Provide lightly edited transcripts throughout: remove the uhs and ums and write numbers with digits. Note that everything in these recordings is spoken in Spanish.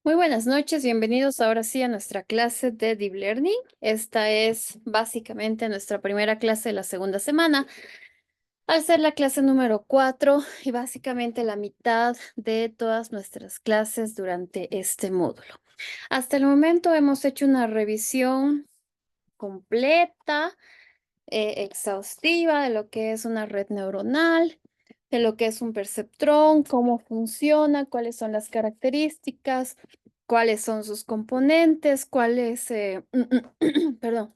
Muy buenas noches, bienvenidos ahora sí a nuestra clase de Deep Learning. Esta es básicamente nuestra primera clase de la segunda semana, al ser la clase número 4 y básicamente la mitad de todas nuestras clases durante este módulo. Hasta el momento hemos hecho una revisión completa, exhaustiva de lo que es una red neuronal, de lo que es un perceptrón, cómo funciona, cuáles son las características, cuáles son sus componentes, cuál es, perdón,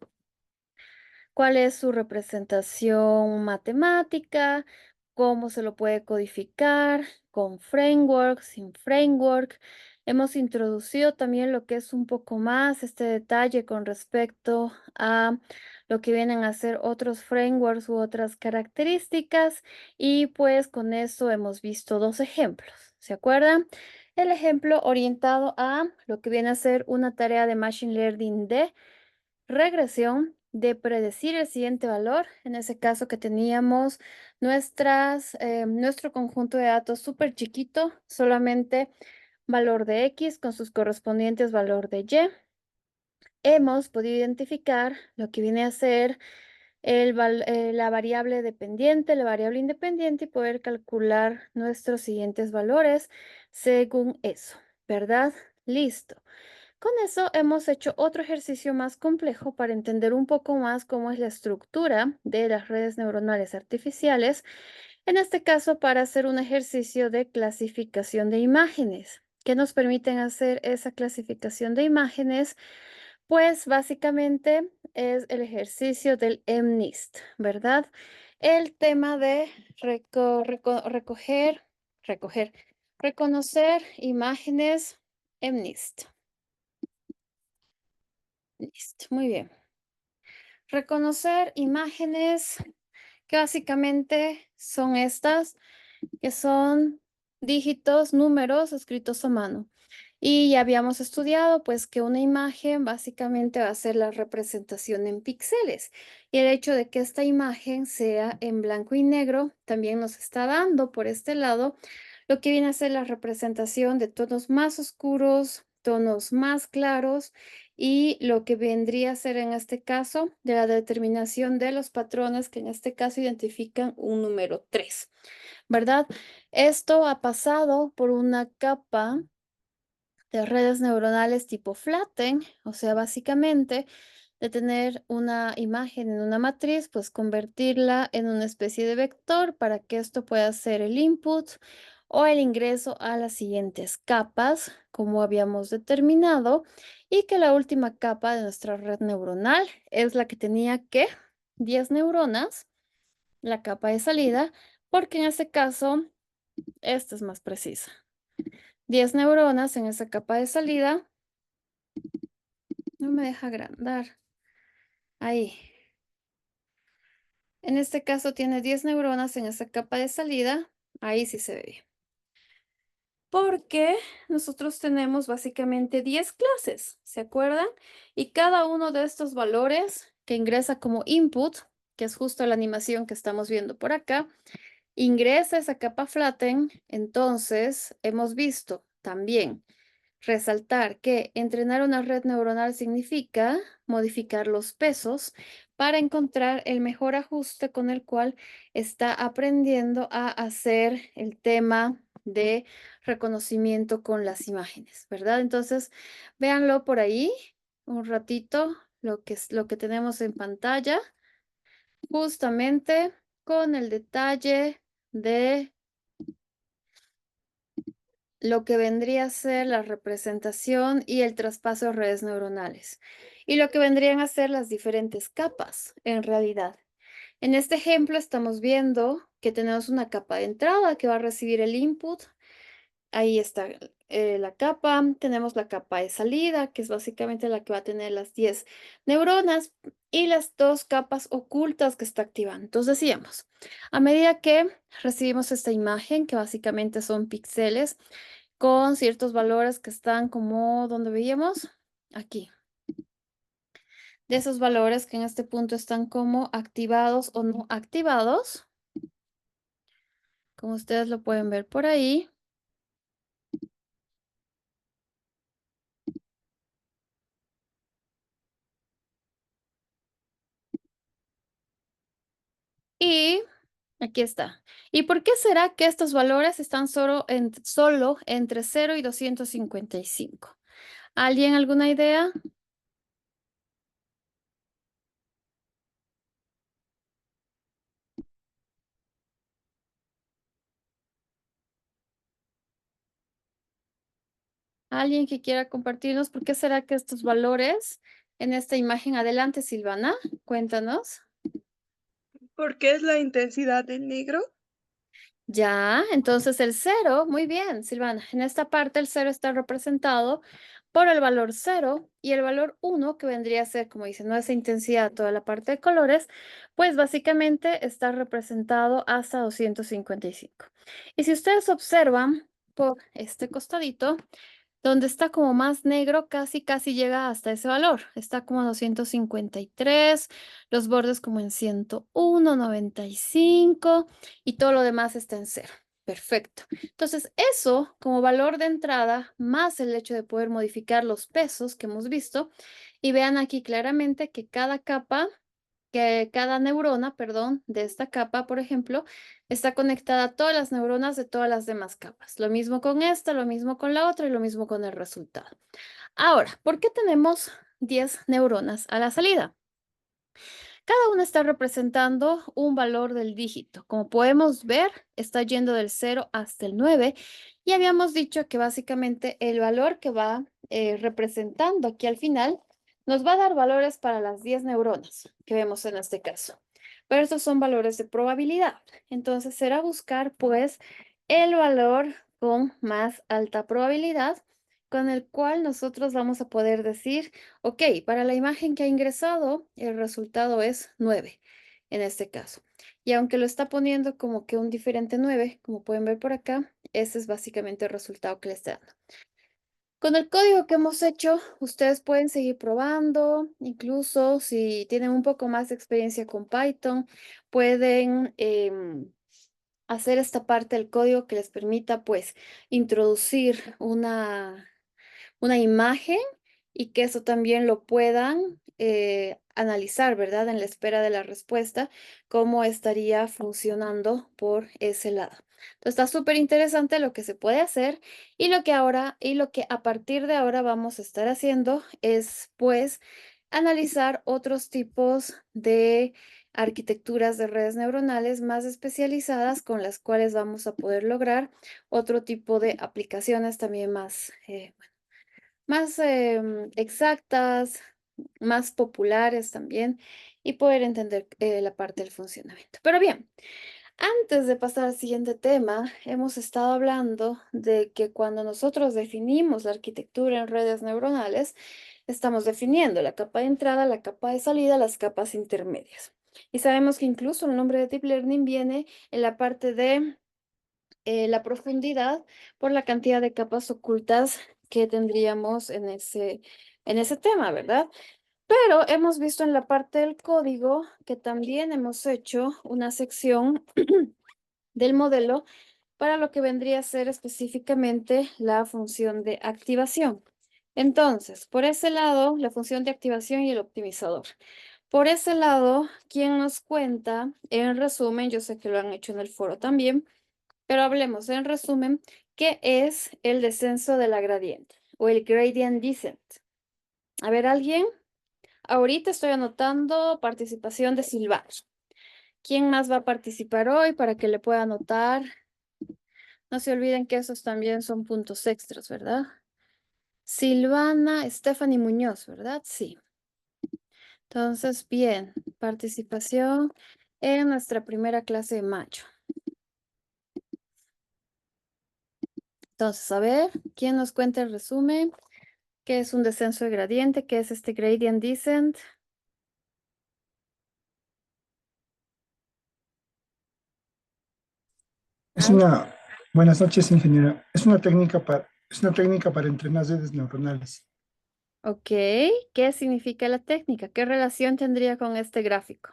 cuál es su representación matemática, cómo se lo puede codificar, con framework, sin framework. Hemos introducido también lo que es un poco más este detalle con respecto a lo que vienen a ser otros frameworks u otras características y pues con eso hemos visto dos ejemplos. ¿Se acuerdan? El ejemplo orientado a lo que viene a ser una tarea de Machine Learning de regresión de predecir el siguiente valor. En ese caso que teníamos nuestro conjunto de datos súper chiquito, solamente valor de X con sus correspondientes valor de Y. Hemos podido identificar lo que viene a ser la variable dependiente, la variable independiente y poder calcular nuestros siguientes valores según eso, ¿verdad? Listo. Con eso hemos hecho otro ejercicio más complejo para entender un poco más cómo es la estructura de las redes neuronales artificiales, en este caso para hacer un ejercicio de clasificación de imágenes. ¿Qué nos permiten hacer esa clasificación de imágenes? Pues básicamente es el ejercicio del MNIST, ¿verdad? El tema de recoger, reconocer imágenes MNIST. Listo, muy bien. Reconocer imágenes que básicamente son estas, que son dígitos, números escritos a mano. Y ya habíamos estudiado pues que una imagen básicamente va a ser la representación en píxeles. Y el hecho de que esta imagen sea en blanco y negro también nos está dando por este lado lo que viene a ser la representación de tonos más oscuros, tonos más claros y lo que vendría a ser en este caso de la determinación de los patrones que en este caso identifican un número 3, ¿verdad? Esto ha pasado por una capa de redes neuronales tipo flatten, o sea, básicamente de tener una imagen en una matriz, pues convertirla en una especie de vector para que esto pueda ser el input o el ingreso a las siguientes capas, como habíamos determinado, y que la última capa de nuestra red neuronal es la que tenía que 10 neuronas, la capa de salida, porque en este caso esta es más precisa. 10 neuronas en esa capa de salida. No me deja agrandar. Ahí. En este caso tiene 10 neuronas en esa capa de salida. Ahí sí se ve bien. Porque nosotros tenemos básicamente 10 clases, ¿se acuerdan? Y cada uno de estos valores que ingresa como input, que es justo la animación que estamos viendo por acá, ingresa esa capa flatten. Entonces, hemos visto también resaltar que entrenar una red neuronal significa modificar los pesos para encontrar el mejor ajuste con el cual está aprendiendo a hacer el tema de reconocimiento con las imágenes, ¿verdad? Entonces, véanlo por ahí un ratito, lo que tenemos en pantalla, justamente con el detalle de lo que vendría a ser la representación y el traspaso de redes neuronales, y lo que vendrían a ser las diferentes capas en realidad. En este ejemplo estamos viendo que tenemos una capa de entrada que va a recibir el input. Ahí está la capa. Tenemos la capa de salida, que es básicamente la que va a tener las 10 neuronas y las dos capas ocultas que está activando. Entonces decíamos, a medida que recibimos esta imagen, que básicamente son píxeles, con ciertos valores que están como donde veíamos aquí. De esos valores que en este punto están como activados o no activados, como ustedes lo pueden ver por ahí. Y aquí está. ¿Y por qué será que estos valores están solo entre 0 y 255? ¿Alguien alguna idea? ¿Alguien que quiera compartirnos por qué será que estos valores en esta imagen? Adelante, Silvana, cuéntanos. ¿Por qué es la intensidad del negro? Ya, entonces el cero, muy bien, Silvana. En esta parte el cero está representado por el valor cero y el valor uno, que vendría a ser, como dice, no esa intensidad, toda la parte de colores, pues básicamente está representado hasta 255. Y si ustedes observan por este costadito, donde está como más negro, casi llega hasta ese valor. Está como 253, los bordes como en 101, 95 y todo lo demás está en cero. Perfecto. Entonces, eso como valor de entrada, más el hecho de poder modificar los pesos que hemos visto. Y vean aquí claramente que cada neurona, perdón, de esta capa, por ejemplo, está conectada a todas las neuronas de todas las demás capas. Lo mismo con esta, lo mismo con la otra y lo mismo con el resultado. Ahora, ¿por qué tenemos 10 neuronas a la salida? Cada una está representando un valor del dígito. Como podemos ver, está yendo del 0 hasta el 9 y habíamos dicho que básicamente el valor que va representando aquí al final nos va a dar valores para las 10 neuronas que vemos en este caso. Pero estos son valores de probabilidad. Entonces será buscar pues el valor con más alta probabilidad con el cual nosotros vamos a poder decir: ok, para la imagen que ha ingresado, el resultado es 9 en este caso. Y aunque lo está poniendo como que un diferente 9, como pueden ver por acá, ese es básicamente el resultado que le está dando. Con el código que hemos hecho, ustedes pueden seguir probando, incluso si tienen un poco más de experiencia con Python, pueden hacer esta parte del código que les permita pues introducir una imagen y que eso también lo puedan analizar, ¿verdad? En la espera de la respuesta, cómo estaría funcionando por ese lado. Entonces está súper interesante lo que se puede hacer y lo que a partir de ahora vamos a estar haciendo es pues analizar otros tipos de arquitecturas de redes neuronales más especializadas con las cuales vamos a poder lograr otro tipo de aplicaciones también más exactas, más populares también, y poder entender la parte del funcionamiento. Pero bien, antes de pasar al siguiente tema, hemos estado hablando de que cuando nosotros definimos la arquitectura en redes neuronales, estamos definiendo la capa de entrada, la capa de salida, las capas intermedias. Y sabemos que incluso el nombre de Deep Learning viene en la parte de la profundidad por la cantidad de capas ocultas que tendríamos en ese tema, ¿verdad? Pero hemos visto en la parte del código que también hemos hecho una sección del modelo para lo que vendría a ser específicamente la función de activación. Entonces, por ese lado, la función de activación y el optimizador. Por ese lado, ¿quién nos cuenta? En resumen, yo sé que lo han hecho en el foro también, pero hablemos en resumen, ¿qué es el descenso de la gradiente o el gradient descent? A ver, ¿alguien? Ahorita estoy anotando participación de Silvana. ¿Quién más va a participar hoy para que le pueda anotar? No se olviden que esos también son puntos extras, ¿verdad? Silvana, Stephanie Muñoz, ¿verdad? Sí. Entonces, bien, participación en nuestra primera clase de mayo. Entonces, a ver, ¿quién nos cuenta el resumen? ¿Qué es un descenso de gradiente? ¿Qué es este gradient descent? Es Al- una, buenas noches, ingeniera. Es una técnica para entrenar redes neuronales. Ok, ¿qué significa la técnica? ¿Qué relación tendría con este gráfico?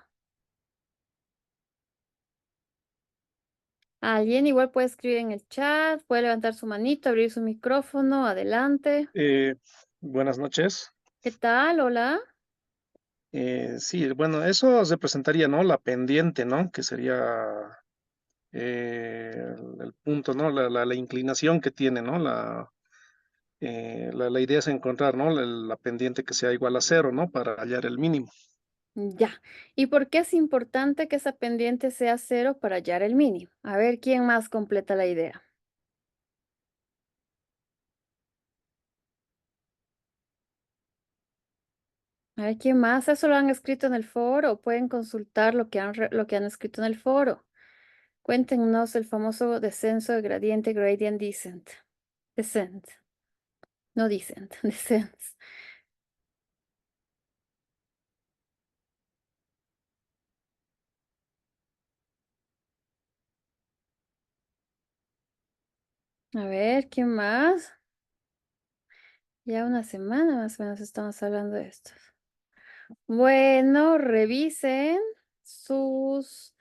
Alguien igual puede escribir en el chat, puede levantar su manito, abrir su micrófono, adelante. Eh, Buenas noches. ¿Qué tal? Hola. Sí, bueno, eso representaría, ¿no? La pendiente, ¿no? Que sería el punto, ¿no? La inclinación que tiene, ¿no? La idea es encontrar, ¿no? La pendiente que sea igual a cero, ¿no? Para hallar el mínimo. Ya. ¿Y por qué es importante que esa pendiente sea cero para hallar el mínimo? A ver, ¿quién más completa la idea? A ver, ¿quién más? ¿Eso lo han escrito en el foro? ¿O pueden consultar lo que han escrito en el foro? Cuéntenos el famoso descenso de gradiente, gradient descent. Descent. No descent, descent. A ver, ¿quién más? Ya una semana más o menos estamos hablando de esto. Bueno, revisen sus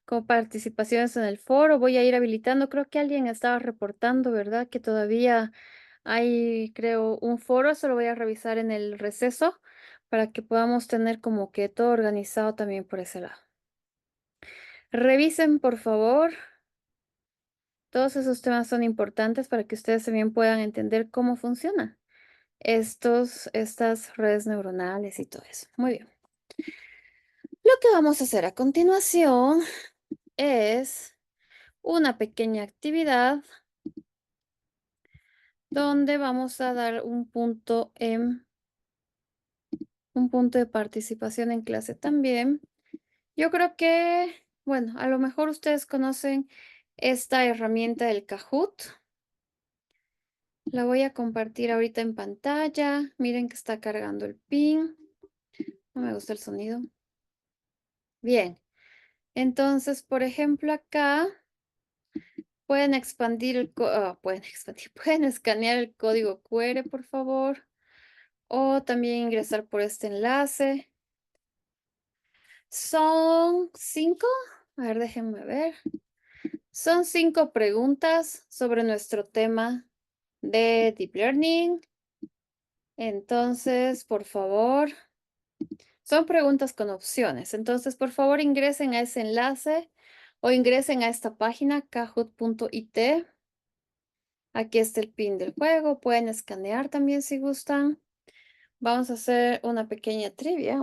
coparticipaciones en el foro. Voy a ir habilitando. Creo que alguien estaba reportando, ¿verdad? Que todavía hay, creo, un foro. Eso lo voy a revisar en el receso para que podamos tener como que todo organizado también por ese lado. Revisen, por favor. Todos esos temas son importantes para que ustedes también puedan entender cómo funcionan estas redes neuronales y todo eso. Muy bien. Lo que vamos a hacer a continuación es una pequeña actividad donde vamos a dar un punto de participación en clase también. Yo creo que, bueno, a lo mejor ustedes conocen esta herramienta del Kahoot. La voy a compartir ahorita en pantalla. Miren que está cargando el pin. No me gusta el sonido. Bien. Entonces, por ejemplo, acá pueden expandir pueden expandir, pueden escanear el código QR, por favor, o también ingresar por este enlace. Son 5, a ver, déjenme ver. Son 5 preguntas sobre nuestro tema de Deep Learning. Entonces, por favor, son preguntas con opciones. Entonces, por favor, ingresen a ese enlace o ingresen a esta página, kahoot.it. Aquí está el pin del juego. Pueden escanear también si gustan. Vamos a hacer una pequeña trivia,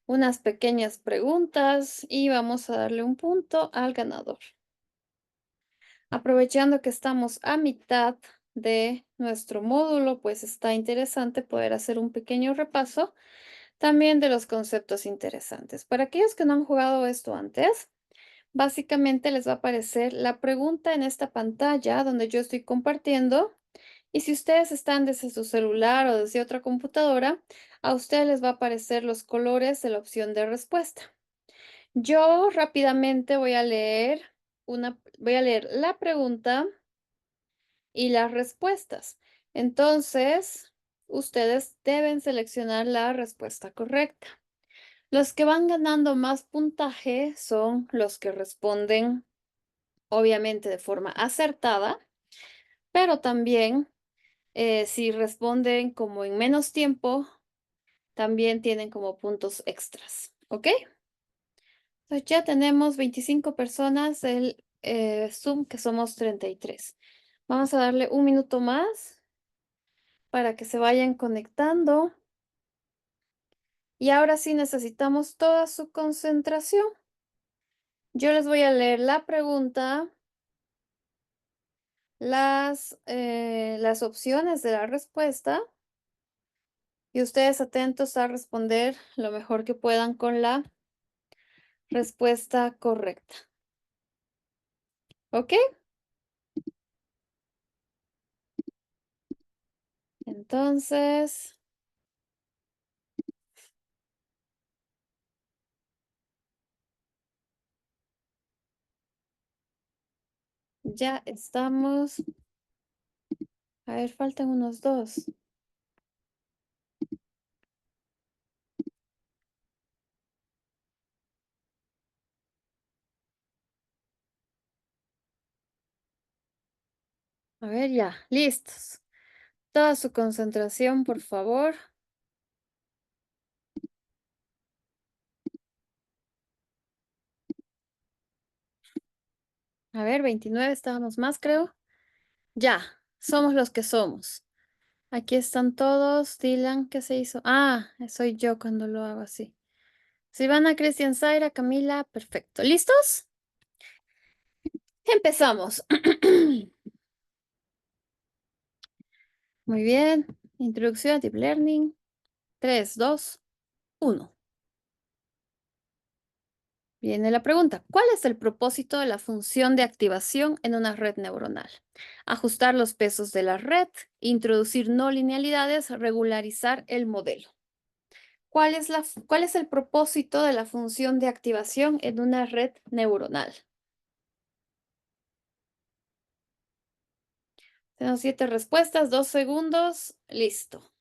unas pequeñas preguntas y vamos a darle un punto al ganador. Aprovechando que estamos a mitad de nuestro módulo, pues está interesante poder hacer un pequeño repaso también de los conceptos interesantes. Para aquellos que no han jugado esto antes, básicamente les va a aparecer la pregunta en esta pantalla donde yo estoy compartiendo. Y si ustedes están desde su celular o desde otra computadora, a ustedes les va a aparecer los colores de la opción de respuesta. Yo rápidamente voy a leer la pregunta y las respuestas. Entonces, ustedes deben seleccionar la respuesta correcta. Los que van ganando más puntaje son los que responden, obviamente, de forma acertada, pero también si responden como en menos tiempo, también tienen como puntos extras, ¿ok? Entonces ya tenemos 25 personas del Zoom, que somos 33. Vamos a darle un minuto más para que se vayan conectando. Y ahora sí necesitamos toda su concentración. Yo les voy a leer la pregunta, las opciones de la respuesta y ustedes atentos a responder lo mejor que puedan con la respuesta correcta. ¿Ok? Entonces, ya estamos. A ver, faltan unos 2. A ver, ya, listos. Toda su concentración, por favor. A ver, 29 estábamos más, creo. Ya, somos los que somos. Aquí están todos. Dylan, ¿qué se hizo? Ah, soy yo cuando lo hago así. Silvana, Cristian, Zaira, Camila, perfecto. ¿Listos? Empezamos. Muy bien. Introducción a Deep Learning. 3, 2, 1. Viene la pregunta. ¿Cuál es el propósito de la función de activación en una red neuronal? Ajustar los pesos de la red, introducir no linealidades, regularizar el modelo. ¿Cuál es el propósito de la función de activación en una red neuronal? Tenemos 7 respuestas, 2 segundos, listo.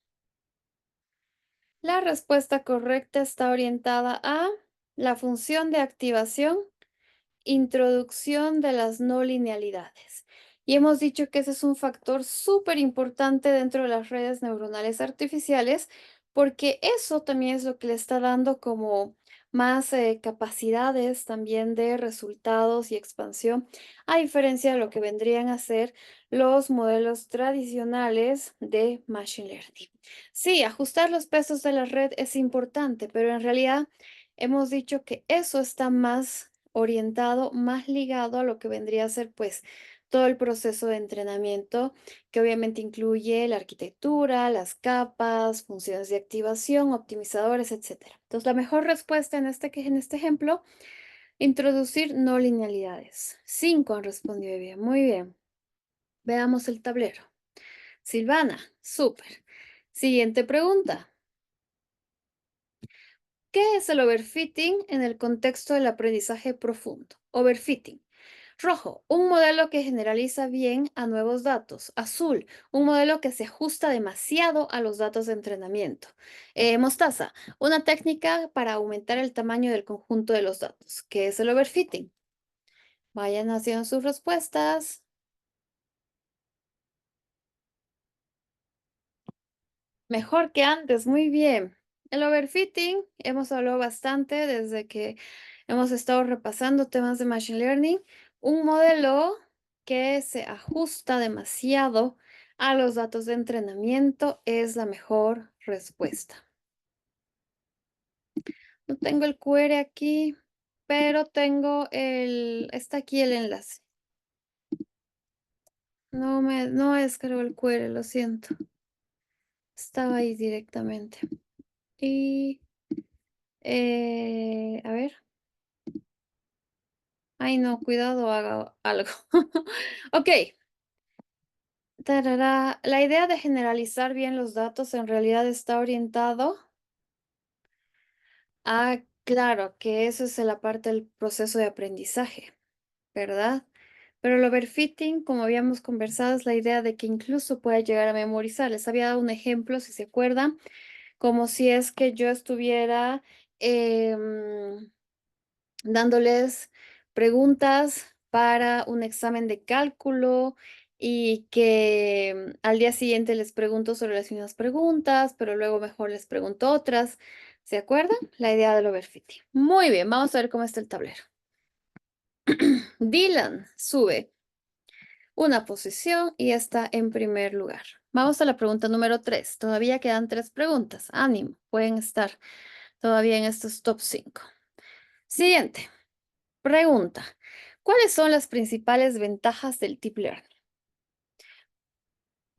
La respuesta correcta está orientada a la función de activación, introducción de las no linealidades. Y hemos dicho que ese es un factor súper importante dentro de las redes neuronales artificiales, porque eso también es lo que le está dando como más capacidades también de resultados y expansión, a diferencia de lo que vendrían a ser los modelos tradicionales de Machine Learning. Sí, ajustar los pesos de la red es importante, pero en realidad hemos dicho que eso está más orientado, más ligado a lo que vendría a ser pues todo el proceso de entrenamiento, que obviamente incluye la arquitectura, las capas, funciones de activación, optimizadores, etcétera. Entonces, la mejor respuesta en este ejemplo, introducir no linealidades. 5 han respondido bien, muy bien. Veamos el tablero. Silvana, súper. Siguiente pregunta. ¿Qué es el overfitting en el contexto del aprendizaje profundo? Overfitting. Rojo, un modelo que generaliza bien a nuevos datos. Azul, un modelo que se ajusta demasiado a los datos de entrenamiento. Mostaza, una técnica para aumentar el tamaño del conjunto de los datos. ¿Qué es el overfitting? Vayan haciendo sus respuestas. Mejor que antes, muy bien. El overfitting, hemos hablado bastante desde que hemos estado repasando temas de Machine Learning. Un modelo que se ajusta demasiado a los datos de entrenamiento es la mejor respuesta. No tengo el QR aquí, pero tengo está aquí el enlace. No descargo el QR, lo siento. Estaba ahí directamente. Y, a ver. Ay, no, cuidado, haga algo. Ok. Tarará. La idea de generalizar bien los datos en realidad está orientado a, claro, que eso es la parte del proceso de aprendizaje, ¿verdad? Pero el overfitting, como habíamos conversado, es la idea de que incluso pueda llegar a memorizar. Les había dado un ejemplo, si se acuerdan, como si es que yo estuviera dándoles preguntas para un examen de cálculo y que al día siguiente les pregunto sobre las mismas preguntas, pero luego mejor les pregunto otras. ¿Se acuerdan? La idea del overfitting. Muy bien, vamos a ver cómo está el tablero. Dylan sube una posición y está en primer lugar. Vamos a la pregunta número 3. Todavía quedan 3 preguntas. Ánimo, pueden estar todavía en estos top 5. Siguiente. Pregunta. ¿Cuáles son las principales ventajas del Deep Learning?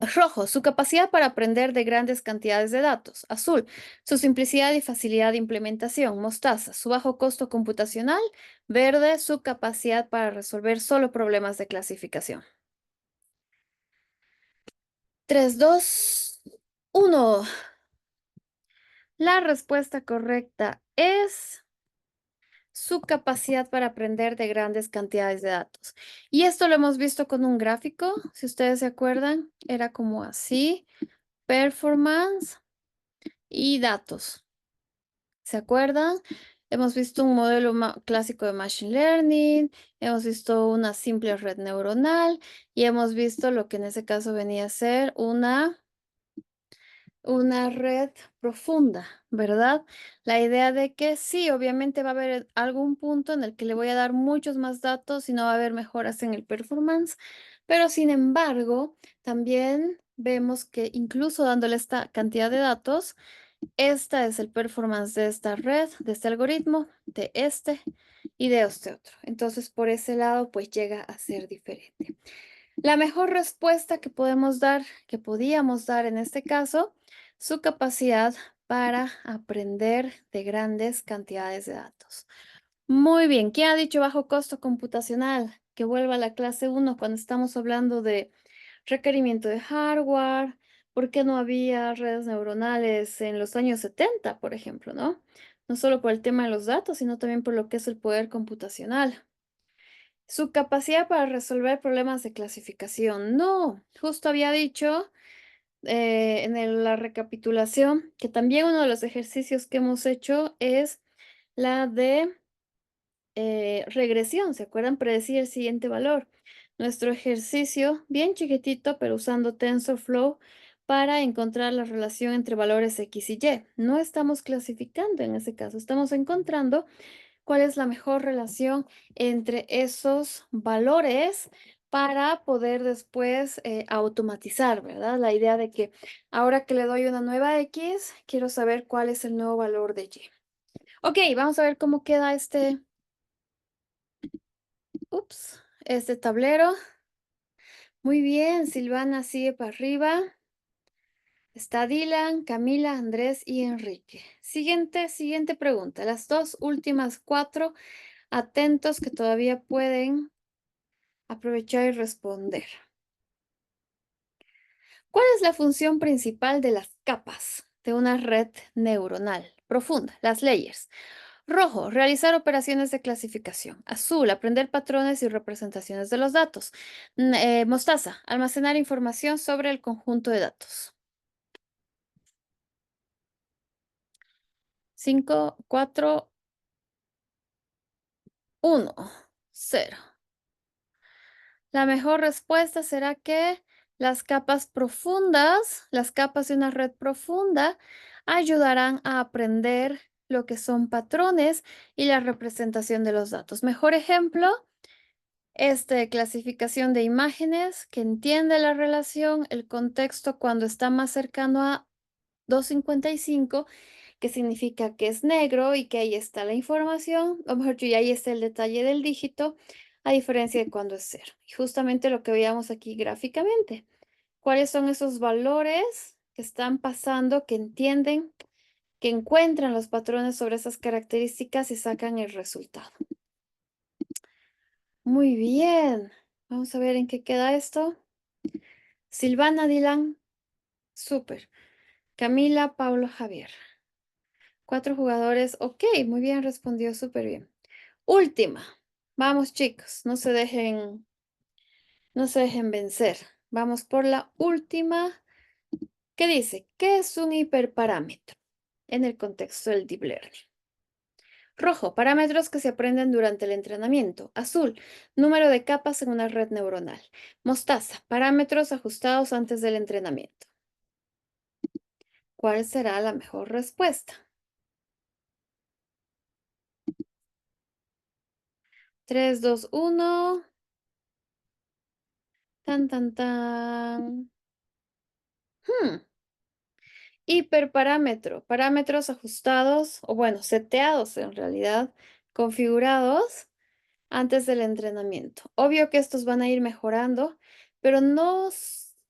Rojo, su capacidad para aprender de grandes cantidades de datos. Azul, su simplicidad y facilidad de implementación. Mostaza, su bajo costo computacional. Verde, su capacidad para resolver solo problemas de clasificación. 3, 2, 1. La respuesta correcta es su capacidad para aprender de grandes cantidades de datos. Y esto lo hemos visto con un gráfico, si ustedes se acuerdan, era como así, performance y datos. ¿Se acuerdan? Hemos visto un modelo clásico de Machine Learning, hemos visto una simple red neuronal y hemos visto lo que en ese caso venía a ser una una red profunda, ¿verdad? La idea de que sí, obviamente va a haber algún punto en el que le voy a dar muchos más datos y no va a haber mejoras en el performance, pero sin embargo, también vemos que incluso dándole esta cantidad de datos, esta es el performance de esta red, de este algoritmo, de este y de este otro. Entonces, por ese lado, pues llega a ser diferente. La mejor respuesta que podemos dar, que podíamos dar en este caso, su capacidad para aprender de grandes cantidades de datos. Muy bien, ¿quién ha dicho bajo costo computacional? Que vuelva a la clase 1 cuando estamos hablando de requerimiento de hardware, por qué no había redes neuronales en los años 70, por ejemplo, ¿no? No solo por el tema de los datos, sino también por lo que es el poder computacional. Su capacidad para resolver problemas de clasificación. No, justo había dicho la recapitulación que también uno de los ejercicios que hemos hecho es la de regresión. ¿Se acuerdan? Predecir el siguiente valor. Nuestro ejercicio, bien chiquitito, pero usando TensorFlow para encontrar la relación entre valores X y Y. No estamos clasificando en ese caso, estamos encontrando cuál es la mejor relación entre esos valores para poder después automatizar, ¿verdad? La idea de que ahora que le doy una nueva X, quiero saber cuál es el nuevo valor de Y. Ok, vamos a ver cómo queda este tablero. Muy bien, Silvana sigue para arriba. Está Dylan, Camila, Andrés y Enrique. Siguiente pregunta. Las dos últimas 4, atentos que todavía pueden aprovechar y responder. ¿Cuál es la función principal de las capas de una red neuronal profunda? Las layers. Rojo, realizar operaciones de clasificación. Azul, aprender patrones y representaciones de los datos. Mostaza, almacenar información sobre el conjunto de datos. 5, 4, 1, 0. La mejor respuesta será que las capas profundas, las capas de una red profunda, ayudarán a aprender lo que son patrones y la representación de los datos. Mejor ejemplo, clasificación de imágenes que entiende la relación, el contexto cuando está más cercano a 255, que significa que es negro y que ahí está la información, o mejor dicho, y ahí está el detalle del dígito, a diferencia de cuando es cero. Y justamente lo que veíamos aquí gráficamente. ¿Cuáles son esos valores que están pasando, que entienden, que encuentran los patrones sobre esas características y sacan el resultado? Muy bien. Vamos a ver en qué queda esto. Silvana, Dylan. Súper. Camila, Pablo, Javier. 4 jugadores. Ok, muy bien, respondió súper bien. Última. Vamos, chicos, no se dejen vencer. Vamos por la última. ¿Qué dice? ¿Qué es un hiperparámetro en el contexto del deep learning? Rojo, parámetros que se aprenden durante el entrenamiento. Azul, número de capas en una red neuronal. Mostaza, parámetros ajustados antes del entrenamiento. ¿Cuál será la mejor respuesta? 3, 2, 1. Tan, tan, tan. Hiperparámetro, parámetros ajustados, o bueno, seteados en realidad, configurados antes del entrenamiento. Obvio que estos van a ir mejorando, pero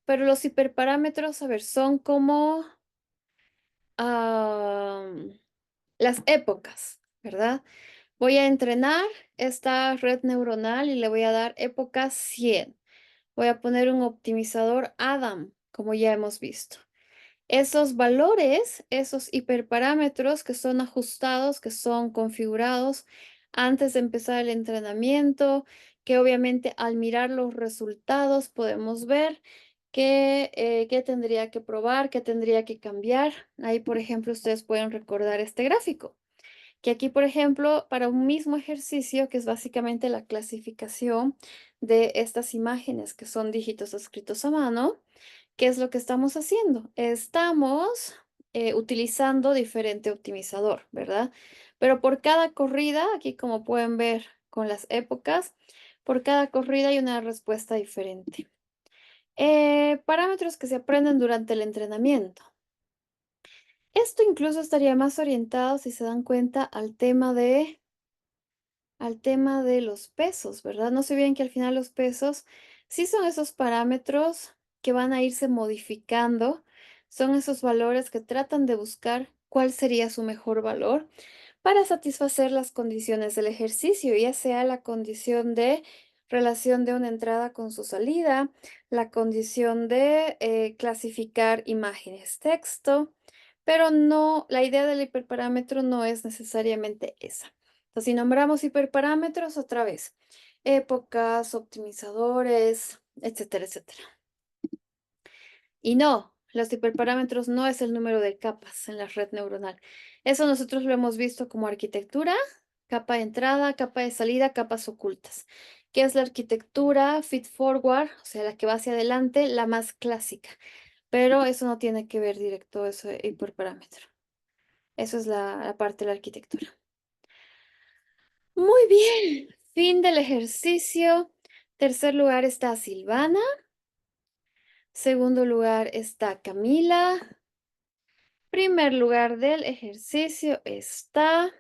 pero los hiperparámetros, a ver, son como las épocas, ¿verdad? Voy a entrenar esta red neuronal y le voy a dar época 100. Voy a poner un optimizador Adam, como ya hemos visto. Esos valores, esos hiperparámetros que son ajustados, que son configurados antes de empezar el entrenamiento, que obviamente al mirar los resultados podemos ver qué tendría que probar, qué tendría que cambiar. Ahí, por ejemplo, ustedes pueden recordar este gráfico, que aquí, por ejemplo, para un mismo ejercicio, que es básicamente la clasificación de estas imágenes que son dígitos escritos a mano, ¿qué es lo que estamos haciendo? Estamos utilizando diferente optimizador, ¿verdad? Pero por cada corrida, aquí como pueden ver con las épocas, por cada corrida hay una respuesta diferente. Parámetros que se aprenden durante el entrenamiento. Esto incluso estaría más orientado, si se dan cuenta, al tema de los pesos, ¿verdad? No se olviden que al final los pesos sí son esos parámetros que van a irse modificando, son esos valores que tratan de buscar cuál sería su mejor valor para satisfacer las condiciones del ejercicio, ya sea la condición de relación de una entrada con su salida, la condición de clasificar imágenes, texto, pero no, la idea del hiperparámetro no es necesariamente esa. Entonces, si nombramos hiperparámetros otra vez, épocas, optimizadores, etcétera, etcétera. Y no, los hiperparámetros no es el número de capas en la red neuronal. Eso nosotros lo hemos visto como arquitectura, capa de entrada, capa de salida, capas ocultas. ¿Qué es la arquitectura feed forward? O sea, la que va hacia adelante, la más clásica. Pero eso no tiene que ver directo ese hiperparámetro. Eso es la parte de la arquitectura. Muy bien, fin del ejercicio. Tercer lugar está Silvana. Segundo lugar está Camila. Primer lugar del ejercicio está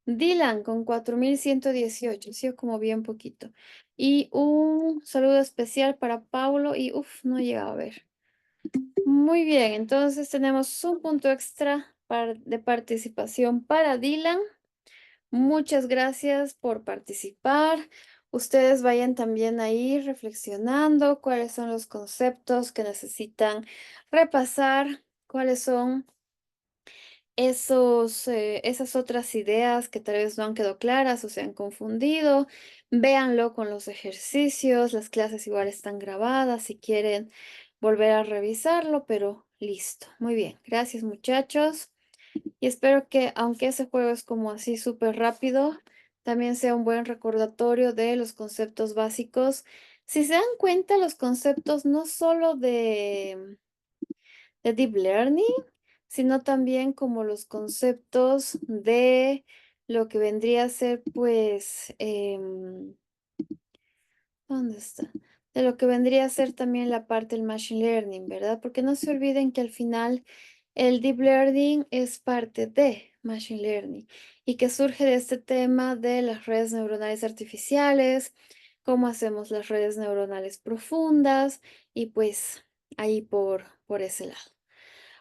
Dylan con 4118, sí, como bien poquito. Y un saludo especial para Paulo y no llegaba a ver. Muy bien, entonces tenemos un punto extra de participación para Dylan. Muchas gracias por participar. Ustedes vayan también ahí reflexionando cuáles son los conceptos que necesitan repasar, cuáles son esas otras ideas que tal vez no han quedado claras o se han confundido. Véanlo con los ejercicios, las clases igual están grabadas si quieren volver a revisarlo, pero listo. Muy bien, gracias muchachos. Y espero que, aunque ese juego es como así súper rápido, también sea un buen recordatorio de los conceptos básicos. Si se dan cuenta, los conceptos no solo de Deep Learning, sino también como los conceptos de lo que vendría a ser, pues, ¿dónde está? De lo que vendría a ser también la parte del Machine Learning, ¿verdad? Porque no se olviden que al final el Deep Learning es parte de Machine Learning y que surge de este tema de las redes neuronales artificiales, cómo hacemos las redes neuronales profundas y pues ahí por ese lado.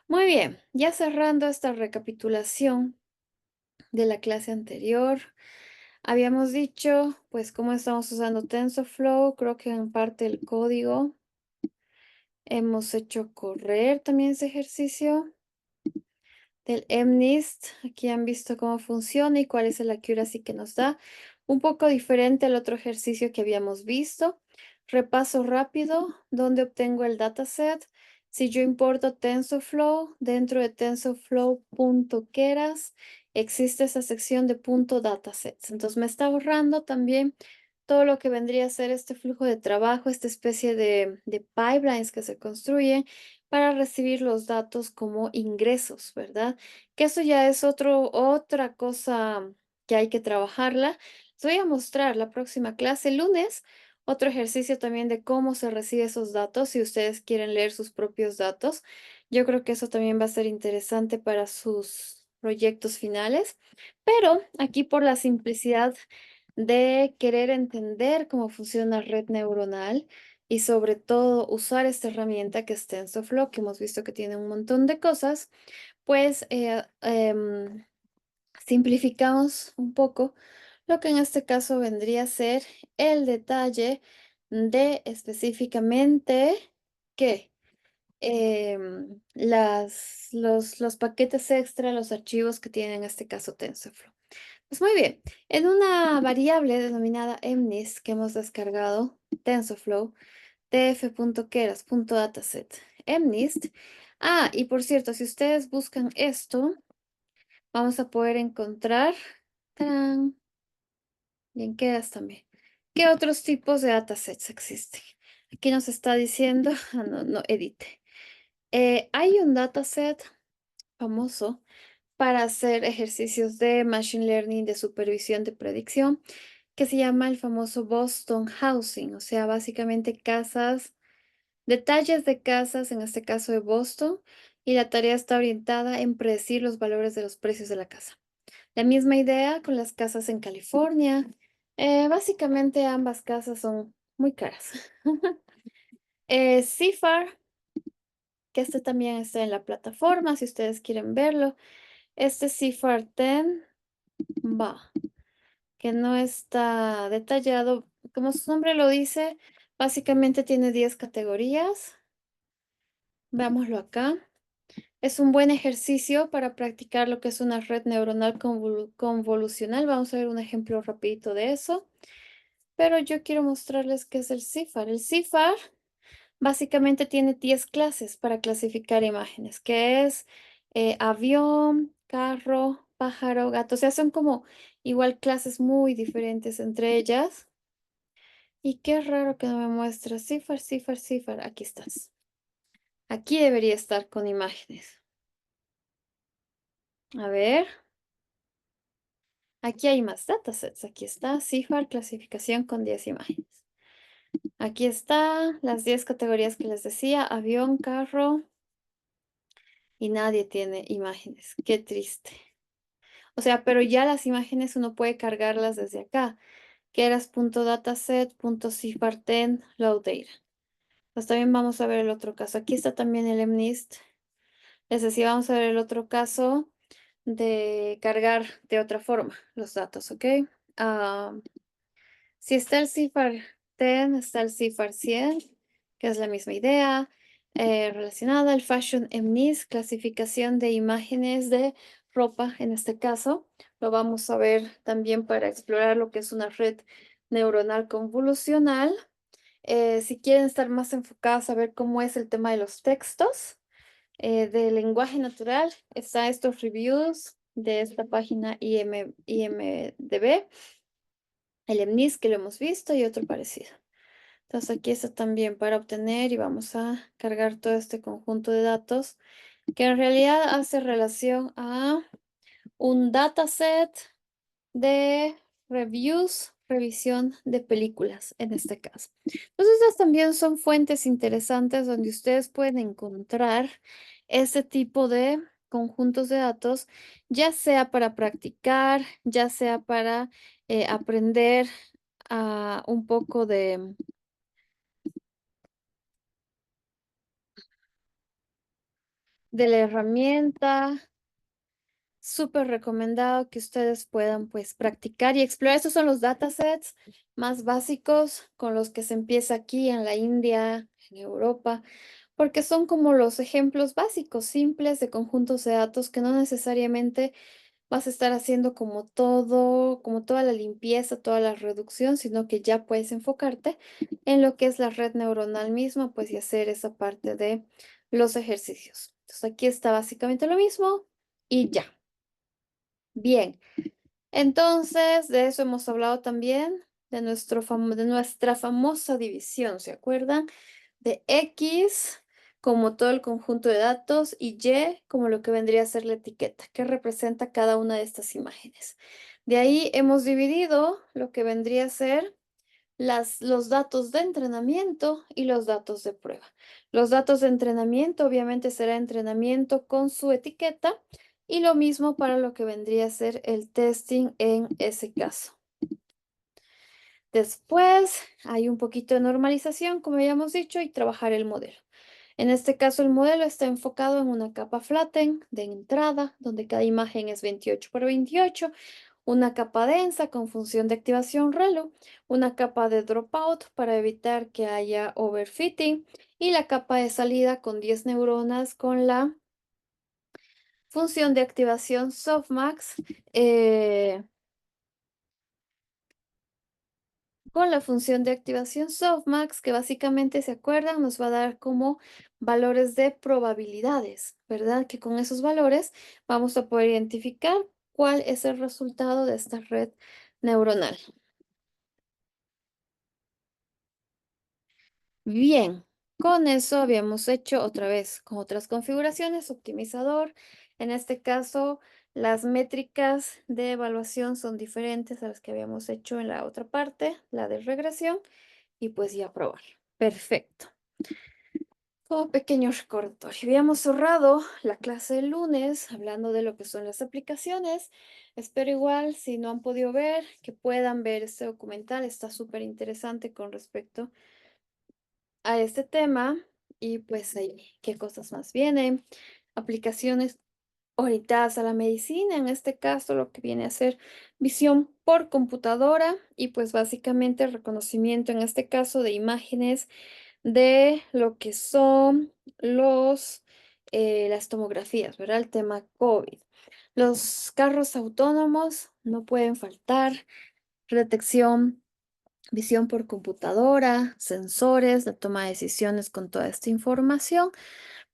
Muy bien, ya cerrando esta recapitulación de la clase anterior, habíamos dicho pues cómo estamos usando TensorFlow, creo que en parte el código hemos hecho correr también ese ejercicio del MNIST. Aquí han visto cómo funciona y cuál es el accuracy que nos da. Un poco diferente al otro ejercicio que habíamos visto. Repaso rápido, ¿dónde obtengo el dataset? Si yo importo TensorFlow, dentro de TensorFlow.keras existe esa sección de .datasets. Entonces me está ahorrando también todo lo que vendría a ser este flujo de trabajo, esta especie de pipelines que se construyen para recibir los datos como ingresos, ¿verdad? Que eso ya es otra cosa que hay que trabajarla. Les voy a mostrar la próxima clase, lunes, otro ejercicio también de cómo se recibe esos datos, si ustedes quieren leer sus propios datos. Yo creo que eso también va a ser interesante para sus proyectos finales, pero aquí por la simplicidad de querer entender cómo funciona la red neuronal y sobre todo usar esta herramienta que es TensorFlow, que hemos visto que tiene un montón de cosas, pues simplificamos un poco lo que en este caso vendría a ser el detalle de específicamente que los paquetes extra, los archivos que tienen en este caso TensorFlow. Pues muy bien, en una variable denominada MNIST que hemos descargado, TensorFlow, tf.keras.dataset, MNIST. Ah, y por cierto, si ustedes buscan esto, vamos a poder encontrar, ¡tarán! Y en Keras también, ¿qué otros tipos de datasets existen? Aquí nos está diciendo, no edite. Hay un dataset famoso para hacer ejercicios de Machine Learning, de supervisión, de predicción, que se llama el famoso Boston Housing, o sea, básicamente casas, detalles de casas, en este caso de Boston, y la tarea está orientada en predecir los valores de los precios de la casa. La misma idea con las casas en California. Básicamente ambas casas son muy caras. CIFAR, que este también está en la plataforma, si ustedes quieren verlo. Este CIFAR 10 va, que no está detallado. Como su nombre lo dice, básicamente tiene 10 categorías. Veámoslo acá. Es un buen ejercicio para practicar lo que es una red neuronal convolucional. Vamos a ver un ejemplo rapidito de eso. Pero yo quiero mostrarles qué es el CIFAR. El CIFAR básicamente tiene 10 clases para clasificar imágenes, que es avión, carro, pájaro, gato. O sea, son como igual clases muy diferentes entre ellas. Y qué raro que no me muestra CIFAR, CIFAR, CIFAR. Aquí estás. Aquí debería estar con imágenes. A ver. Aquí hay más datasets. Aquí está CIFAR, clasificación con 10 imágenes. Aquí está las 10 categorías que les decía, avión, carro, y nadie tiene imágenes. Qué triste. O sea, pero ya las imágenes uno puede cargarlas desde acá, que eras .dataset.cifar10 load data. Pues también vamos a ver el otro caso. Aquí está también el MNIST. Les decía, vamos a ver el otro caso de cargar de otra forma los datos, ¿ok? Ah, si está el CIFAR 10, está el CIFAR 100, que es la misma idea, relacionada al Fashion MNIST, clasificación de imágenes de ropa en este caso. Lo vamos a ver también para explorar lo que es una red neuronal convolucional. Si quieren estar más enfocados a ver cómo es el tema de los textos, de lenguaje natural, está estos reviews de esta página IMDb, el MNIST que lo hemos visto y otro parecido. Entonces aquí está también para obtener y vamos a cargar todo este conjunto de datos que en realidad hace relación a un dataset de reviews, revisión de películas en este caso. Entonces estas también son fuentes interesantes donde ustedes pueden encontrar ese tipo de conjuntos de datos, ya sea para practicar, ya sea para aprender un poco de la herramienta. Súper recomendado que ustedes puedan pues practicar y explorar. Estos son los datasets más básicos con los que se empieza aquí en la India, en Europa, porque son como los ejemplos básicos, simples de conjuntos de datos que no necesariamente vas a estar haciendo como todo, como toda la limpieza, toda la reducción, sino que ya puedes enfocarte en lo que es la red neuronal misma, pues y hacer esa parte de los ejercicios. Entonces aquí está básicamente lo mismo y ya. Bien, entonces de eso hemos hablado también, de de nuestra famosa división, ¿se acuerdan? De X como todo el conjunto de datos y Y como lo que vendría a ser la etiqueta, que representa cada una de estas imágenes. De ahí hemos dividido lo que vendría a ser los datos de entrenamiento y los datos de prueba. Los datos de entrenamiento obviamente será entrenamiento con su etiqueta y lo mismo para lo que vendría a ser el testing en ese caso. Después hay un poquito de normalización, como habíamos dicho, y trabajar el modelo. En este caso, el modelo está enfocado en una capa flatten de entrada, donde cada imagen es 28 por 28, una capa densa con función de activación ReLU, una capa de dropout para evitar que haya overfitting y la capa de salida con 10 neuronas con la función de activación softmax. Con la función de activación softmax, que básicamente, ¿se acuerdan? Nos va a dar como valores de probabilidades, ¿verdad? Que con esos valores vamos a poder identificar cuál es el resultado de esta red neuronal. Bien, con eso habíamos hecho otra vez con otras configuraciones, optimizador. En este caso, las métricas de evaluación son diferentes a las que habíamos hecho en la otra parte, la de regresión, y pues ya probar. Perfecto. Como pequeño recordatorio, habíamos cerrado la clase del lunes hablando de lo que son las aplicaciones. Espero igual, si no han podido ver, que puedan ver este documental. Está súper interesante con respecto a este tema. Y pues ahí, ¿qué cosas más vienen? Aplicaciones orientadas a la medicina, en este caso lo que viene a ser visión por computadora y pues básicamente reconocimiento, en este caso de imágenes de lo que son las tomografías, ¿verdad? El tema COVID. Los carros autónomos no pueden faltar, detección, visión por computadora, sensores, la toma de decisiones con toda esta información.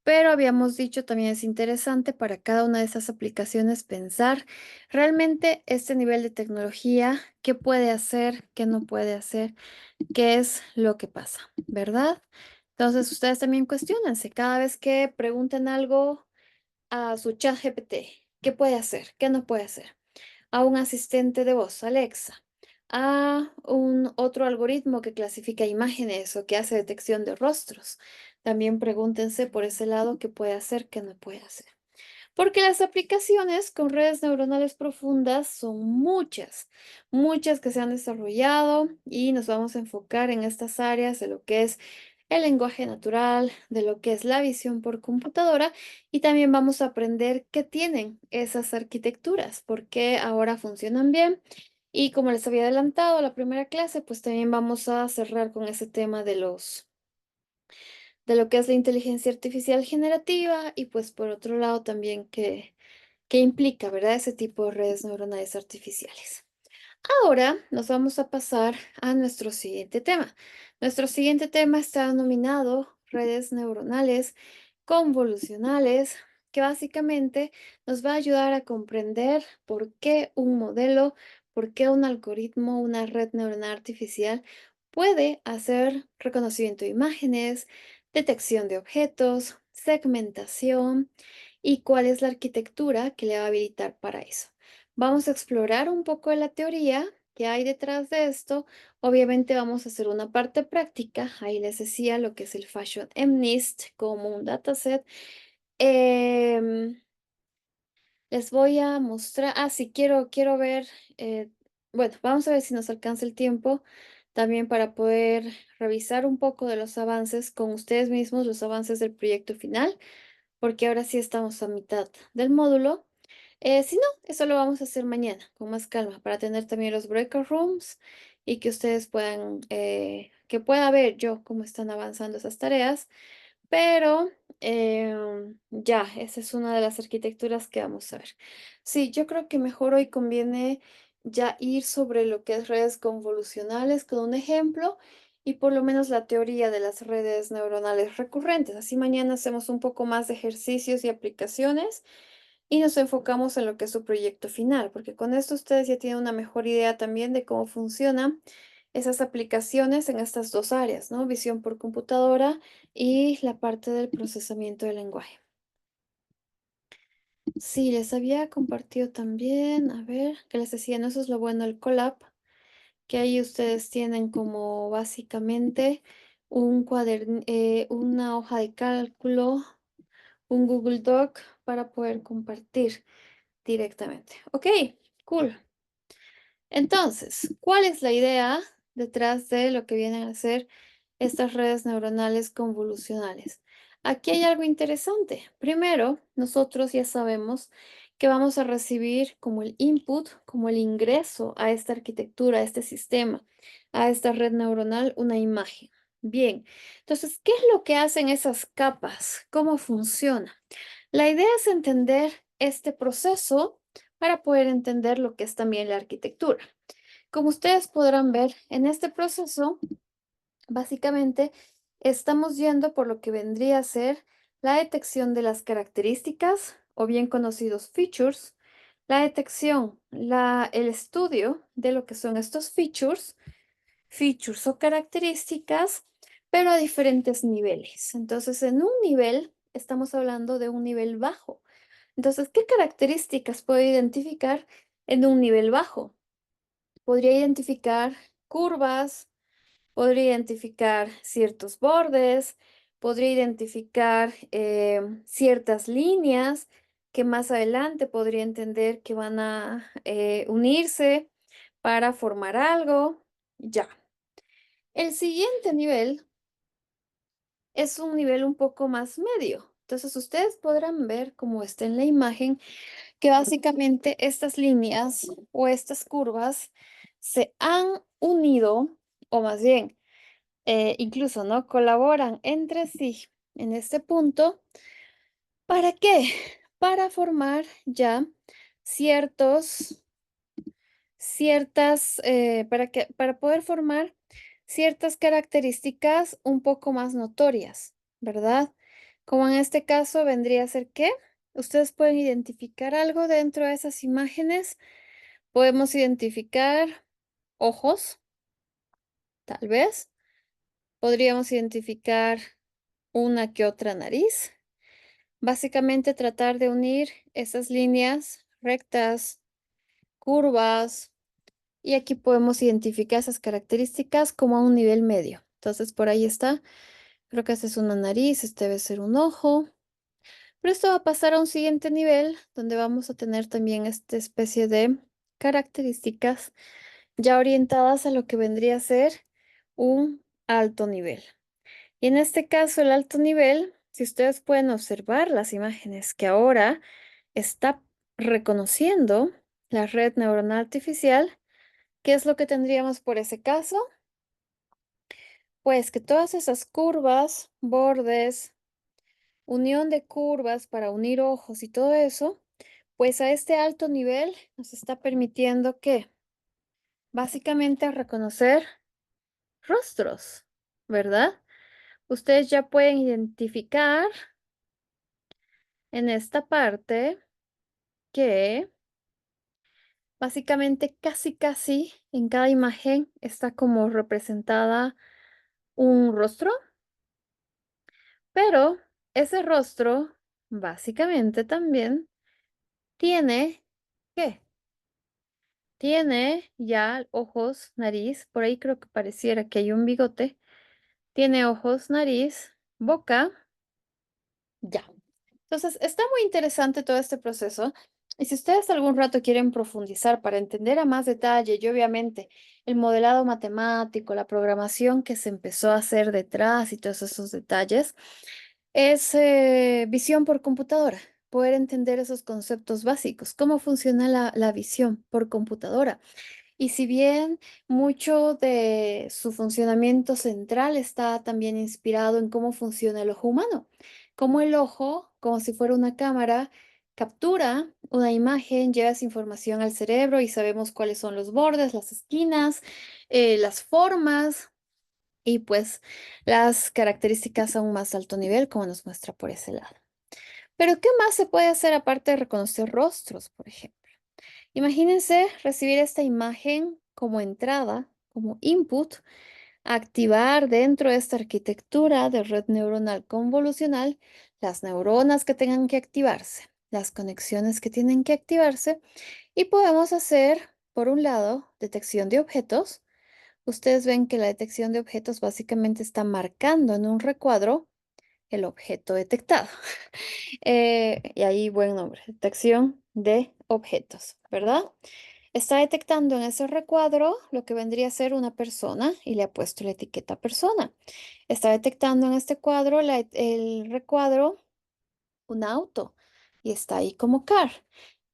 Pero habíamos dicho también es interesante para cada una de esas aplicaciones pensar realmente este nivel de tecnología, qué puede hacer, qué no puede hacer, qué es lo que pasa, ¿verdad? Entonces ustedes también cuestionense cada vez que pregunten algo a su chat GPT, ¿qué puede hacer? ¿Qué no puede hacer? A un asistente de voz, Alexa, a un otro algoritmo que clasifica imágenes o que hace detección de rostros. También pregúntense por ese lado qué puede hacer, qué no puede hacer. Porque las aplicaciones con redes neuronales profundas son muchas, muchas que se han desarrollado y nos vamos a enfocar en estas áreas de lo que es el lenguaje natural, de lo que es la visión por computadora y también vamos a aprender qué tienen esas arquitecturas, por qué ahora funcionan bien. Y como les había adelantado la primera clase, pues también vamos a cerrar con ese tema de lo que es la inteligencia artificial generativa y pues por otro lado también que implica, ¿verdad? Ese tipo de redes neuronales artificiales. Ahora nos vamos a pasar a nuestro siguiente tema. Nuestro siguiente tema está denominado redes neuronales convolucionales, que básicamente nos va a ayudar a comprender por qué un modelo, por qué un algoritmo, una red neuronal artificial puede hacer reconocimiento de imágenes, detección de objetos, segmentación y cuál es la arquitectura que le va a habilitar para eso. Vamos a explorar un poco de la teoría que hay detrás de esto. Obviamente vamos a hacer una parte práctica. Ahí les decía lo que es el Fashion MNIST como un dataset. Em, Les voy a mostrar. Ah, sí, quiero ver. Bueno, vamos a ver si nos alcanza el tiempo también para poder revisar un poco de los avances con ustedes mismos, los avances del proyecto final, porque ahora sí estamos a mitad del módulo. Si no, eso lo vamos a hacer mañana con más calma para tener también los breakout rooms y que ustedes puedan, que pueda ver yo cómo están avanzando esas tareas. Pero ya, esa es una de las arquitecturas que vamos a ver. Sí, yo creo que mejor hoy conviene ya ir sobre lo que es redes convolucionales con un ejemplo y por lo menos la teoría de las redes neuronales recurrentes. Así mañana hacemos un poco más de ejercicios y aplicaciones y nos enfocamos en lo que es su proyecto final, porque con esto ustedes ya tienen una mejor idea también de cómo funcionan esas aplicaciones en estas dos áreas, ¿no? Visión por computadora y la parte del procesamiento del lenguaje. Sí, les había compartido también, a ver, que les decía, no, eso es lo bueno del Colab, que ahí ustedes tienen como básicamente una hoja de cálculo, un Google Doc para poder compartir directamente. Ok, cool. Entonces, ¿cuál es la idea detrás de lo que vienen a ser estas redes neuronales convolucionales? Aquí hay algo interesante. Primero, nosotros ya sabemos que vamos a recibir como el input, como el ingreso a esta arquitectura, a este sistema, a esta red neuronal, una imagen. Bien, entonces, ¿qué es lo que hacen esas capas? ¿Cómo funciona? La idea es entender este proceso para poder entender lo que es también la arquitectura. Como ustedes podrán ver, en este proceso, básicamente, estamos yendo por lo que vendría a ser la detección de las características o bien conocidos features, la detección, el estudio de lo que son estos features o características, pero a diferentes niveles. Entonces, en un nivel, estamos hablando de un nivel bajo. Entonces, ¿qué características puedo identificar en un nivel bajo? Podría identificar curvas, podría identificar ciertos bordes, podría identificar ciertas líneas que más adelante podría entender que van a unirse para formar algo. Ya. El siguiente nivel es un nivel un poco más medio. Entonces, ustedes podrán ver, como está en la imagen, que básicamente estas líneas o estas curvas se han unido, o más bien, incluso, ¿no? Colaboran entre sí en este punto. ¿Para qué? Para formar ya para poder formar ciertas características un poco más notorias, ¿verdad? Como en este caso vendría a ser que ustedes pueden identificar algo dentro de esas imágenes. Podemos identificar ojos, tal vez. Podríamos identificar una que otra nariz. Básicamente tratar de unir esas líneas rectas, curvas, y aquí podemos identificar esas características como a un nivel medio. Entonces, por ahí está. Creo que esta es una nariz, este debe ser un ojo. Pero esto va a pasar a un siguiente nivel donde vamos a tener también esta especie de características ya orientadas a lo que vendría a ser un alto nivel. Y en este caso, el alto nivel, si ustedes pueden observar las imágenes que ahora está reconociendo la red neuronal artificial, ¿qué es lo que tendríamos por ese caso? Pues que todas esas curvas, bordes, unión de curvas para unir ojos y todo eso, pues a este alto nivel nos está permitiendo que básicamente reconocer rostros, ¿verdad? Ustedes ya pueden identificar en esta parte que básicamente casi en cada imagen está como representada un rostro, pero ese rostro básicamente también tiene, ¿qué? Tiene ya ojos, nariz, por ahí creo que pareciera que hay un bigote, tiene ojos, nariz, boca, ya. Entonces, está muy interesante todo este proceso. Y si ustedes algún rato quieren profundizar para entender a más detalle y obviamente el modelado matemático, la programación que se empezó a hacer detrás y todos esos detalles, es visión por computadora, poder entender esos conceptos básicos, cómo funciona la visión por computadora. Y si bien mucho de su funcionamiento central está también inspirado en cómo funciona el ojo humano, cómo el ojo, como si fuera una cámara, captura una imagen, lleva esa información al cerebro y sabemos cuáles son los bordes, las esquinas, las formas y pues las características a un más alto nivel, como nos muestra por ese lado. Pero ¿qué más se puede hacer aparte de reconocer rostros, por ejemplo? Imagínense recibir esta imagen como entrada, como input, activar dentro de esta arquitectura de red neuronal convolucional las neuronas que tengan que activarse, las conexiones que tienen que activarse y podemos hacer, por un lado, detección de objetos. Ustedes ven que la detección de objetos básicamente está marcando en un recuadro el objeto detectado. Y ahí buen nombre, detección de objetos, ¿verdad? Está detectando en ese recuadro lo que vendría a ser una persona y le ha puesto la etiqueta persona. Está detectando en este cuadro, el recuadro, un auto y está ahí como car.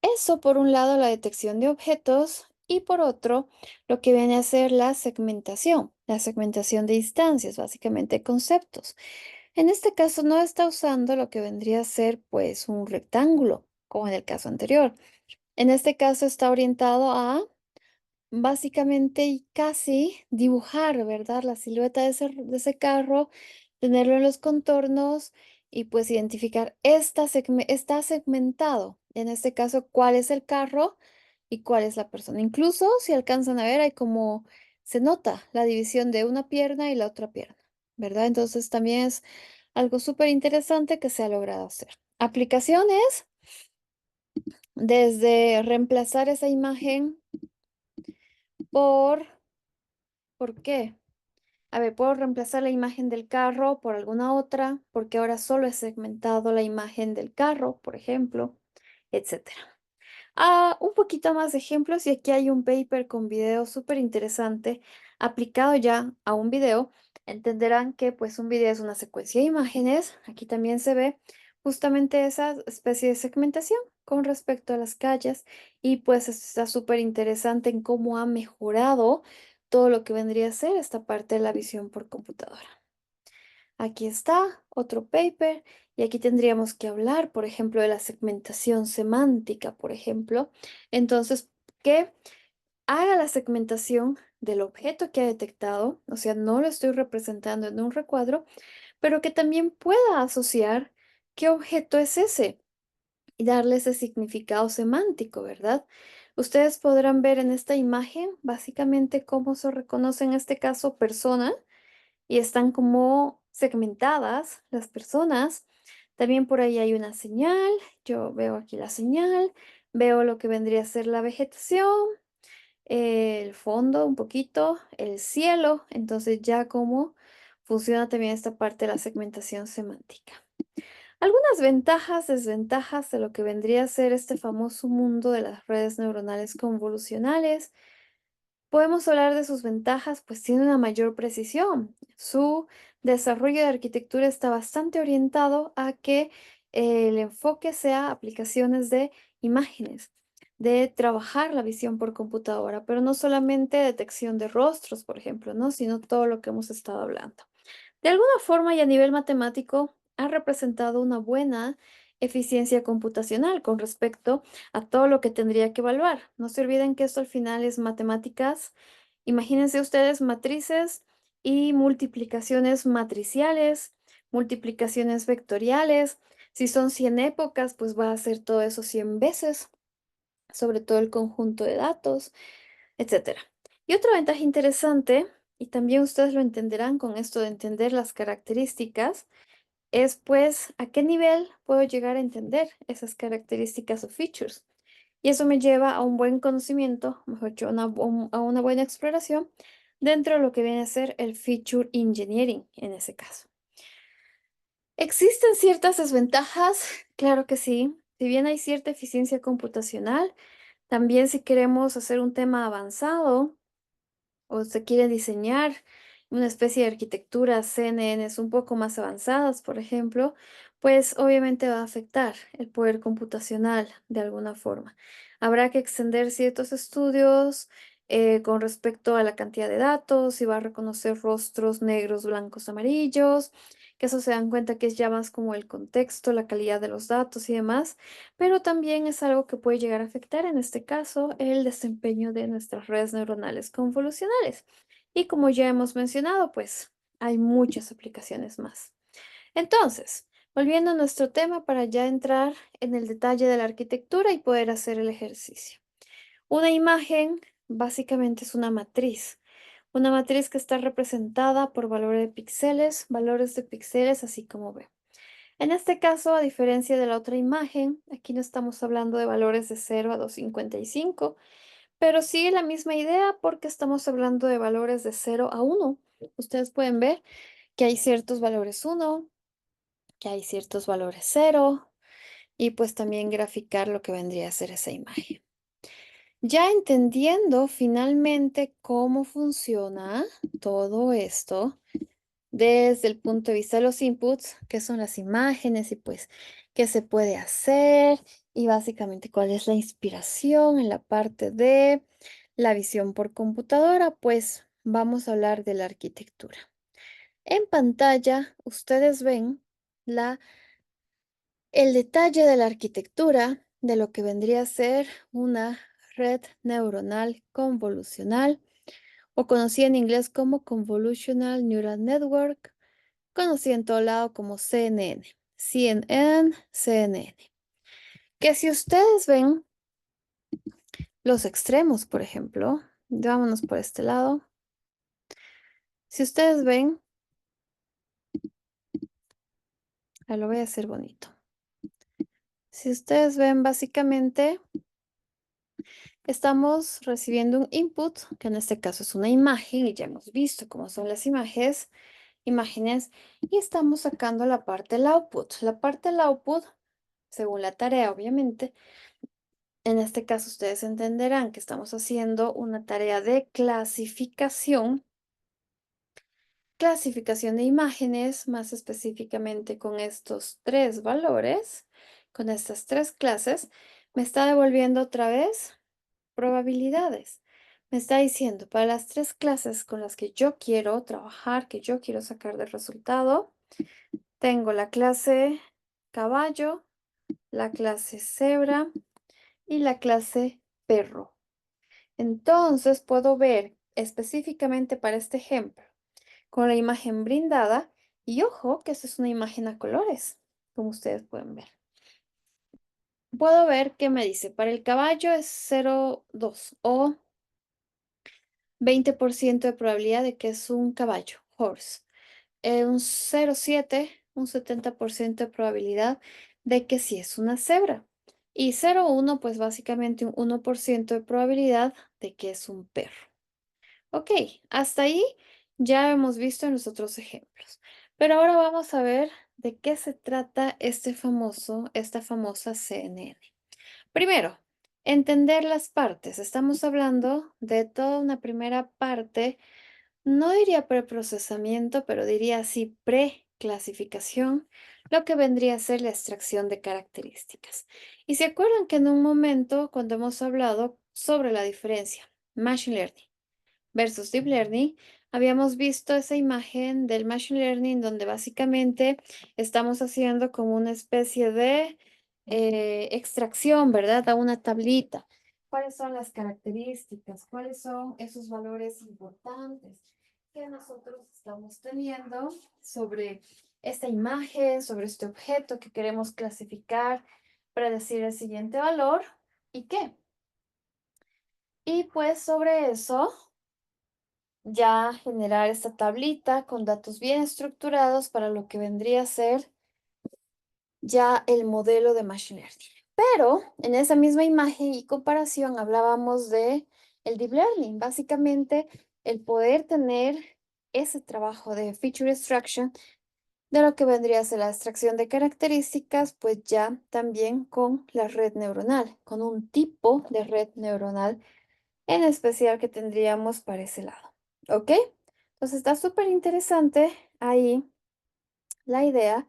Eso por un lado la detección de objetos y por otro lo que viene a ser la segmentación de instancias, básicamente conceptos. En este caso no está usando lo que vendría a ser pues un rectángulo, como en el caso anterior. En este caso está orientado a básicamente y casi dibujar, ¿verdad? La silueta de ese carro, tenerlo en los contornos y pues identificar, está segmentado. En este caso, cuál es el carro y cuál es la persona. Incluso si alcanzan a ver, hay como se nota la división de una pierna y la otra pierna, ¿verdad? Entonces también es algo súper interesante que se ha logrado hacer. Aplicaciones, desde reemplazar esa imagen por, ¿por qué? A ver, puedo reemplazar la imagen del carro por alguna otra, porque ahora solo he segmentado la imagen del carro, por ejemplo, etcétera. Un poquito más de ejemplos y aquí hay un paper con video súper interesante aplicado ya a un video. Entenderán que pues un video es una secuencia de imágenes. Aquí también se ve justamente esa especie de segmentación con respecto a las calles y pues está súper interesante en cómo ha mejorado todo lo que vendría a ser esta parte de la visión por computadora. Aquí está otro paper y aquí tendríamos que hablar, por ejemplo, de la segmentación semántica, por ejemplo. Entonces, que haga la segmentación del objeto que ha detectado, o sea, no lo estoy representando en un recuadro, pero que también pueda asociar qué objeto es ese y darle ese significado semántico, ¿verdad? Ustedes podrán ver en esta imagen básicamente cómo se reconoce en este caso persona y están como segmentadas las personas. También por ahí hay una señal. Yo veo aquí la señal, veo lo que vendría a ser la vegetación, el fondo un poquito, el cielo. Entonces ya cómo funciona también esta parte de la segmentación semántica. Algunas ventajas, desventajas de lo que vendría a ser este famoso mundo de las redes neuronales convolucionales. Podemos hablar de sus ventajas, pues tiene una mayor precisión. Su desarrollo de arquitectura está bastante orientado a que el enfoque sea aplicaciones de imágenes, de trabajar la visión por computadora, pero no solamente detección de rostros, por ejemplo, ¿no? Sino todo lo que hemos estado hablando. De alguna forma y a nivel matemático, ha representado una buena eficiencia computacional con respecto a todo lo que tendría que evaluar. No se olviden que esto al final es matemáticas. Imagínense ustedes matrices y multiplicaciones matriciales, multiplicaciones vectoriales. Si son 100 épocas, pues va a hacer todo eso 100 veces, sobre todo el conjunto de datos, etcétera. Y otra ventaja interesante, y también ustedes lo entenderán con esto de entender las características, es pues a qué nivel puedo llegar a entender esas características o features. Y eso me lleva a un buen conocimiento, mejor dicho, a una buena exploración dentro de lo que viene a ser el feature engineering en ese caso. ¿Existen ciertas desventajas? Claro que sí. Si bien hay cierta eficiencia computacional, también si queremos hacer un tema avanzado, o se quiere diseñar una especie de arquitectura CNNs un poco más avanzadas, por ejemplo, pues obviamente va a afectar el poder computacional de alguna forma. Habrá que extender ciertos estudios con respecto a la cantidad de datos, si va a reconocer rostros negros, blancos, amarillos, que eso se dan cuenta que es ya más como el contexto, la calidad de los datos y demás, pero también es algo que puede llegar a afectar, en este caso, el desempeño de nuestras redes neuronales convolucionales. Y como ya hemos mencionado, pues hay muchas aplicaciones más. Entonces, volviendo a nuestro tema para ya entrar en el detalle de la arquitectura y poder hacer el ejercicio. Una imagen básicamente es una matriz que está representada por valores de píxeles, así como ve. En este caso, a diferencia de la otra imagen, aquí no estamos hablando de valores de 0 a 255, pero sigue la misma idea porque estamos hablando de valores de 0 a 1. Ustedes pueden ver que hay ciertos valores 1, que hay ciertos valores 0 y pues también graficar lo que vendría a ser esa imagen. Ya entendiendo finalmente cómo funciona todo esto, desde el punto de vista de los inputs, qué son las imágenes y pues qué se puede hacer y básicamente cuál es la inspiración en la parte de la visión por computadora, pues vamos a hablar de la arquitectura. En pantalla ustedes ven el detalle de la arquitectura de lo que vendría a ser una red neuronal convolucional o conocida en inglés como Convolutional Neural Network, conocida en todo lado como CNN, CNN. Que si ustedes ven los extremos, por ejemplo, vámonos por este lado. Si ustedes ven Ya lo voy a hacer bonito. Si ustedes ven, básicamente estamos recibiendo un input, que en este caso es una imagen, y ya hemos visto cómo son las imágenes, y estamos sacando la parte del output. La parte del output, según la tarea, obviamente, en este caso ustedes entenderán que estamos haciendo una tarea de clasificación de imágenes, más específicamente con estos 3 valores, con estas 3 clases, me está devolviendo otra vez probabilidades. Me está diciendo, para las 3 clases con las que yo quiero trabajar, que yo quiero sacar de resultado, tengo la clase caballo, la clase cebra y la clase perro. Entonces puedo ver específicamente para este ejemplo, con la imagen brindada, y ojo que esta es una imagen a colores, como ustedes pueden ver. Puedo ver que me dice, para el caballo es 0,2 o 20% de probabilidad de que es un caballo, horse. Un 0,7, un 70% de probabilidad de que sí es una cebra. Y 0,1, pues básicamente un 1% de probabilidad de que es un perro. Ok, hasta ahí ya hemos visto en los otros ejemplos. Pero ahora vamos a ver de qué se trata esta famosa CNN. Primero, entender las partes. Estamos hablando de toda una primera parte, no diría preprocesamiento, pero diría así preclasificación, lo que vendría a ser la extracción de características. Y se acuerdan que en un momento, cuando hemos hablado sobre la diferencia, Machine Learning versus Deep Learning, habíamos visto esa imagen del Machine Learning donde básicamente estamos haciendo como una especie de extracción, ¿verdad? A una tablita. ¿Cuáles son las características? ¿Cuáles son esos valores importantes que nosotros estamos teniendo sobre esta imagen, sobre este objeto que queremos clasificar para decir el siguiente valor? ¿Y qué? Y pues sobre eso ya generar esta tablita con datos bien estructurados para lo que vendría a ser ya el modelo de Machine Learning. Pero en esa misma imagen y comparación hablábamos de el Deep Learning, básicamente el poder tener ese trabajo de Feature Extraction de lo que vendría a ser la extracción de características, pues ya también con la red neuronal, con un tipo de red neuronal en especial que tendríamos para ese lado. ¿Ok? Entonces está súper interesante ahí la idea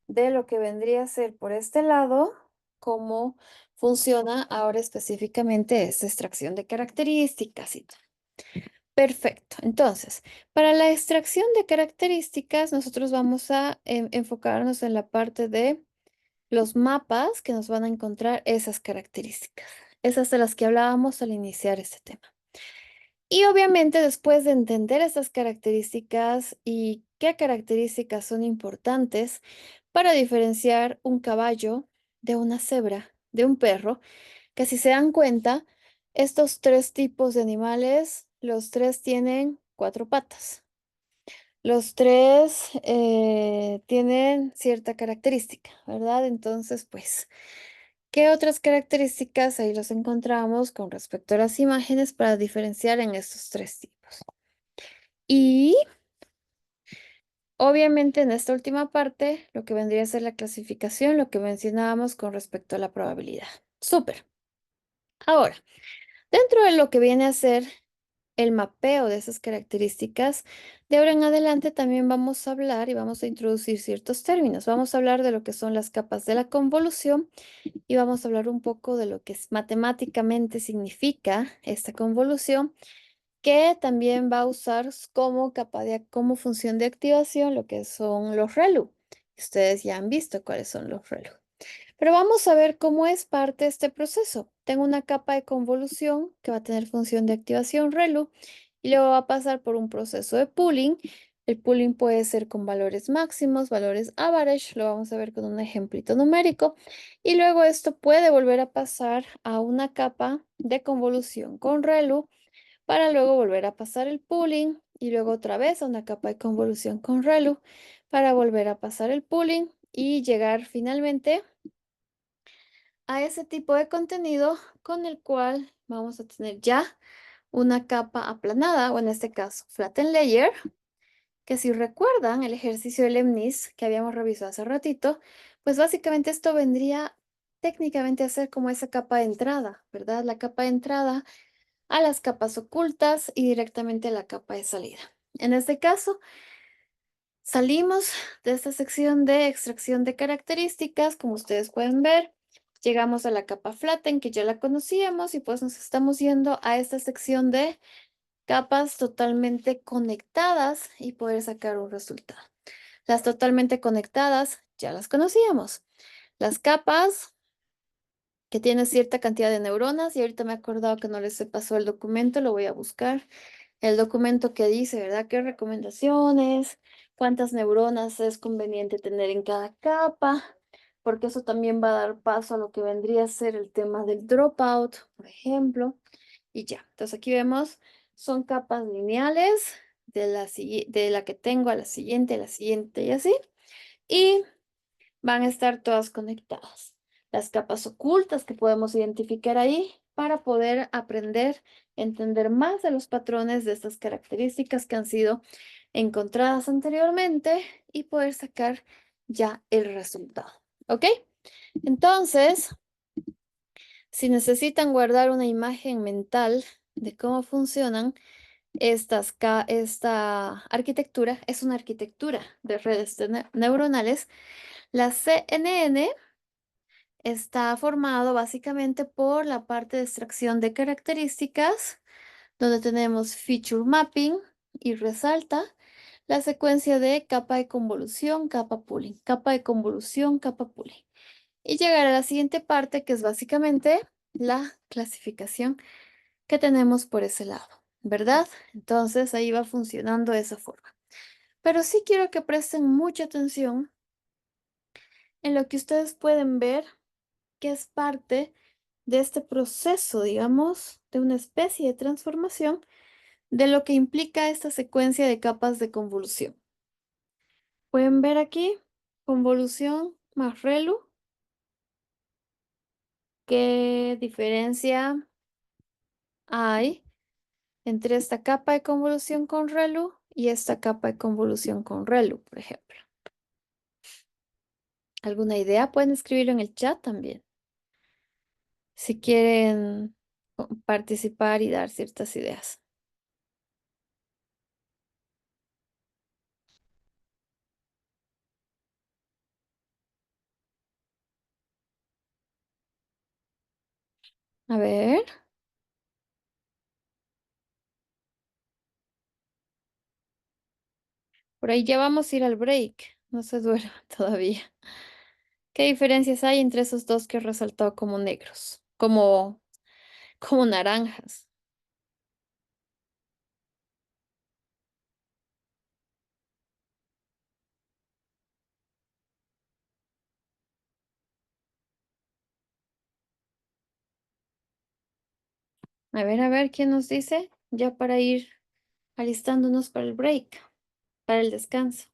de lo que vendría a ser por este lado, cómo funciona ahora específicamente esta extracción de características y tal. Perfecto. Entonces, para la extracción de características, nosotros vamos a enfocarnos en la parte de los mapas que nos van a encontrar esas características. Esas de las que hablábamos al iniciar este tema. Y obviamente después de entender estas características y qué características son importantes para diferenciar un caballo de una cebra, de un perro, que si se dan cuenta, estos 3 tipos de animales, los 3 tienen 4 patas. Los 3 tienen cierta característica, ¿verdad? Entonces, pues, ¿qué otras características ahí los encontramos con respecto a las imágenes para diferenciar en estos 3 tipos? Y obviamente en esta última parte, lo que vendría a ser la clasificación, lo que mencionábamos con respecto a la probabilidad. Súper. Ahora, dentro de lo que viene a ser el mapeo de esas características, de ahora en adelante también vamos a hablar y vamos a introducir ciertos términos. Vamos a hablar de lo que son las capas de la convolución y vamos a hablar un poco de lo que matemáticamente significa esta convolución, que también va a usar como función de activación lo que son los ReLU. Ustedes ya han visto cuáles son los ReLU. Pero vamos a ver cómo es parte de este proceso. Tengo una capa de convolución que va a tener función de activación ReLU y luego va a pasar por un proceso de pooling. El pooling puede ser con valores máximos, valores average, lo vamos a ver con un ejemplito numérico. Y luego esto puede volver a pasar a una capa de convolución con ReLU para luego volver a pasar el pooling y luego otra vez a una capa de convolución con ReLU para volver a pasar el pooling y llegar finalmente a ese tipo de contenido con el cual vamos a tener ya una capa aplanada, o en este caso, flatten layer, que si recuerdan el ejercicio del MNIST que habíamos revisado hace ratito, pues básicamente esto vendría técnicamente a ser como esa capa de entrada, ¿verdad? La capa de entrada a las capas ocultas y directamente a la capa de salida. En este caso, salimos de esta sección de extracción de características, como ustedes pueden ver. Llegamos a la capa flatten, que ya la conocíamos, y pues nos estamos yendo a esta sección de capas totalmente conectadas y poder sacar un resultado. Las totalmente conectadas ya las conocíamos. Las capas que tienen cierta cantidad de neuronas, y ahorita me he acordado que no les he pasado el documento, lo voy a buscar. El documento que dice, ¿verdad? ¿Qué recomendaciones? ¿Cuántas neuronas es conveniente tener en cada capa? Porque eso también va a dar paso a lo que vendría a ser el tema del dropout, por ejemplo. Y ya, entonces aquí vemos, son capas lineales de la que tengo a la siguiente y así. Y van a estar todas conectadas. Las capas ocultas que podemos identificar ahí para poder aprender, entender más de los patrones de estas características que han sido encontradas anteriormente y poder sacar ya el resultado. ¿Ok? Entonces, si necesitan guardar una imagen mental de cómo funcionan esta arquitectura, es una arquitectura de redes neuronales. La CNN está formado básicamente por la parte de extracción de características, donde tenemos feature mapping y resalta la secuencia de capa de convolución, capa pooling, capa de convolución, capa pooling. Y llegar a la siguiente parte, que es básicamente la clasificación que tenemos por ese lado, ¿verdad? Entonces ahí va funcionando de esa forma. Pero sí quiero que presten mucha atención en lo que ustedes pueden ver que es parte de este proceso, digamos, de una especie de transformación de lo que implica esta secuencia de capas de convolución. Pueden ver aquí, convolución más ReLU. ¿Qué diferencia hay entre esta capa de convolución con ReLU y esta capa de convolución con ReLU, por ejemplo? ¿Alguna idea? Pueden escribirlo en el chat también, si quieren participar y dar ciertas ideas. A ver. Por ahí ya vamos a ir al break. No se duerman todavía. ¿Qué diferencias hay entre esos dos que he resaltado como negros? Como naranjas. A ver, ¿quién nos dice? Ya para ir alistándonos para el break, para el descanso.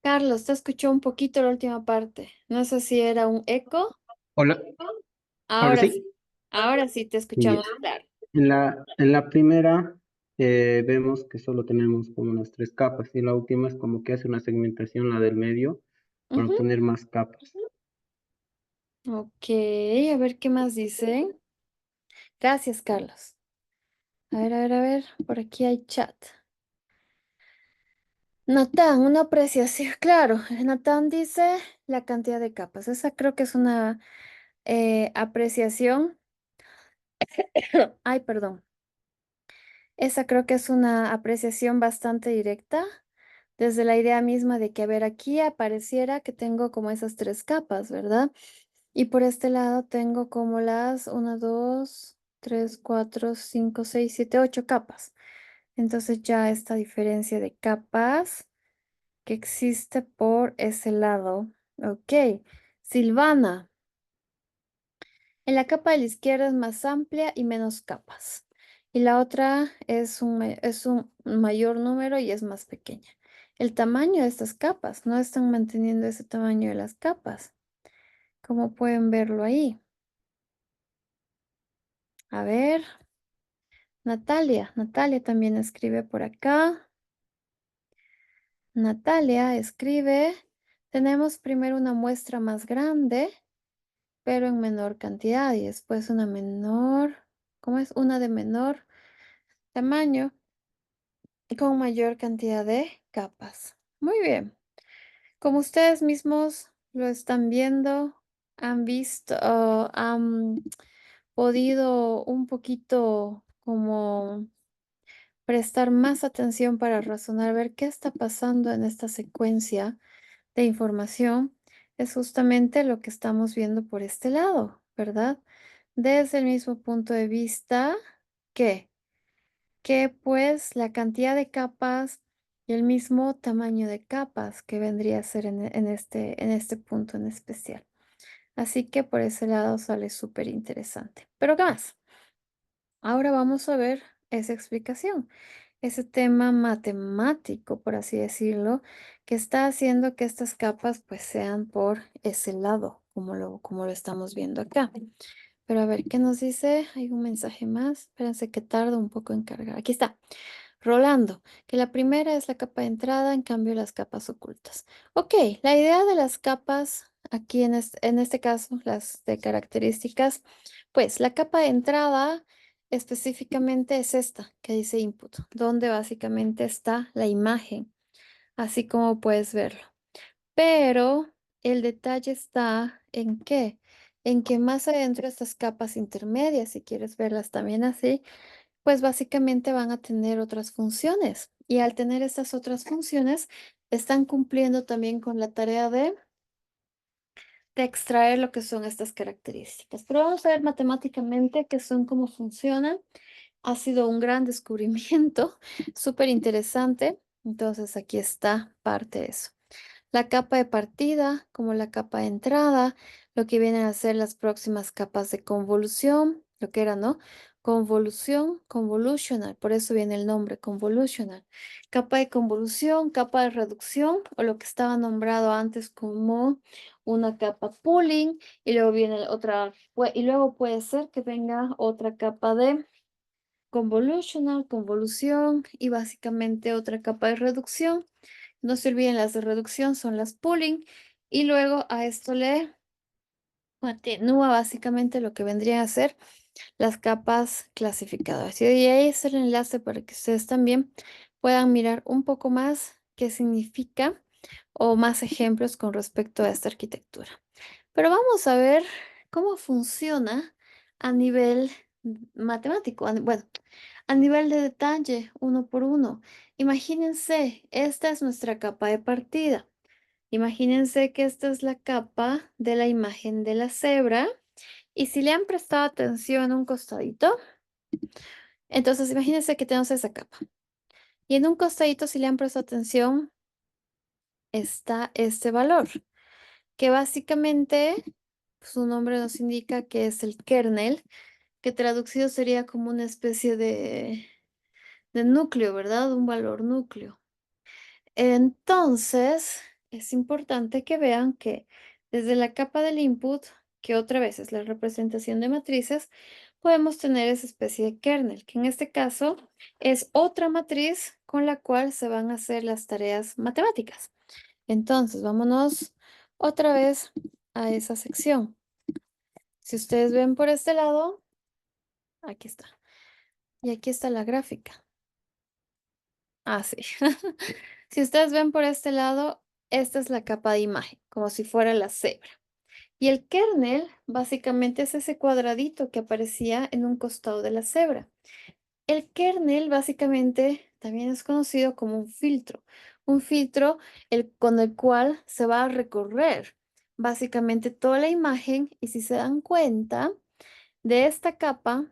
Carlos, te escuchó un poquito la última parte. No sé si era un eco. Hola, ahora Ahora sí, sí. ahora sí te Ya. escuchamos claro. En la primera vemos que solo tenemos como unas tres capas y la última es como que hace una segmentación, la del medio, para Ujú. obtener más capas. Ok, a ver qué más dicen. Gracias, Carlos. A ver, por aquí hay chat. Natán, una apreciación, claro, Natán dice la cantidad de capas. Esa creo que es una apreciación. Ay, perdón. Esa creo que es una apreciación bastante directa, desde la idea misma de que, a ver, aquí apareciera que tengo como esas tres capas, ¿verdad? Y por este lado tengo como las 1, 2, 3, 4, 5, 6, 7, 8 capas. Entonces ya esta diferencia de capas que existe por ese lado. Ok. Silvana, En la capa de la izquierda es más amplia y menos capas. Y la otra es un mayor número y es más pequeña. El tamaño de estas capas, no están manteniendo ese tamaño de las capas. Como pueden verlo ahí. A ver. Natalia también escribe por acá. Natalia escribe, tenemos primero una muestra más grande, pero en menor cantidad y después una menor, ¿cómo es? Una de menor tamaño y con mayor cantidad de capas. Muy bien. Como ustedes mismos lo están viendo, han visto, han podido un poquito como prestar más atención para razonar, ver qué está pasando en esta secuencia de información, es justamente lo que estamos viendo por este lado, ¿verdad? Desde el mismo punto de vista que, que pues la cantidad de capas y el mismo tamaño de capas que vendría a ser en este punto en especial. Así que por ese lado sale súper interesante. Pero ¿qué más? Ahora vamos a ver esa explicación, ese tema matemático, por así decirlo, que está haciendo que estas capas pues sean por ese lado, como lo estamos viendo acá. Pero a ver, ¿qué nos dice? Hay un mensaje más. Espérense que tarda un poco en cargar. Aquí está. Rolando, que la primera es la capa de entrada, en cambio las capas ocultas. Ok, la idea de las capas aquí en este caso, las de características, pues la capa de entrada específicamente es esta que dice input, donde básicamente está la imagen, así como puedes verlo. Pero el detalle está en qué, en que más adentro de estas capas intermedias, si quieres verlas también así, pues básicamente van a tener otras funciones. Y al tener estas otras funciones, están cumpliendo también con la tarea de extraer lo que son estas características. Pero vamos a ver matemáticamente qué son, cómo funcionan. Ha sido un gran descubrimiento, súper interesante. Entonces aquí está parte de eso. La capa de partida, como la capa de entrada, lo que vienen a ser las próximas capas de convolución, lo que era, ¿no? Convolución, convolutional, por eso viene el nombre, convolutional. Capa de convolución, capa de reducción, o lo que estaba nombrado antes como una capa pooling, y luego viene otra, y luego puede ser que venga otra capa de convolutional, convolución, y básicamente otra capa de reducción. No se olviden, las de reducción son las pooling. Y luego a esto le continúa básicamente lo que vendría a ser las capas clasificadoras. Y ahí es el enlace para que ustedes también puedan mirar un poco más qué significa o más ejemplos con respecto a esta arquitectura. Pero vamos a ver cómo funciona a nivel matemático. Bueno, a nivel de detalle, uno por uno. Imagínense, esta es nuestra capa de partida. Imagínense que esta es la capa de la imagen de la cebra. Y si le han prestado atención en un costadito, entonces imagínense que tenemos esa capa. Y en un costadito, si le han prestado atención, está este valor, que básicamente su nombre nos indica que es el kernel, que traducido sería como una especie de núcleo, ¿verdad? Un valor núcleo. Entonces, es importante que vean que desde la capa del input, que otra vez es la representación de matrices, podemos tener esa especie de kernel, que en este caso es otra matriz con la cual se van a hacer las tareas matemáticas. Entonces, vámonos otra vez a esa sección. Si ustedes ven por este lado, aquí está. Y aquí está la gráfica. Ah, sí. Si ustedes ven por este lado, esta es la capa de imagen, como si fuera la cebra. Y el kernel básicamente es ese cuadradito que aparecía en un costado de la cebra. El kernel básicamente también es conocido como un filtro con el cual se va a recorrer básicamente toda la imagen y si se dan cuenta de esta capa,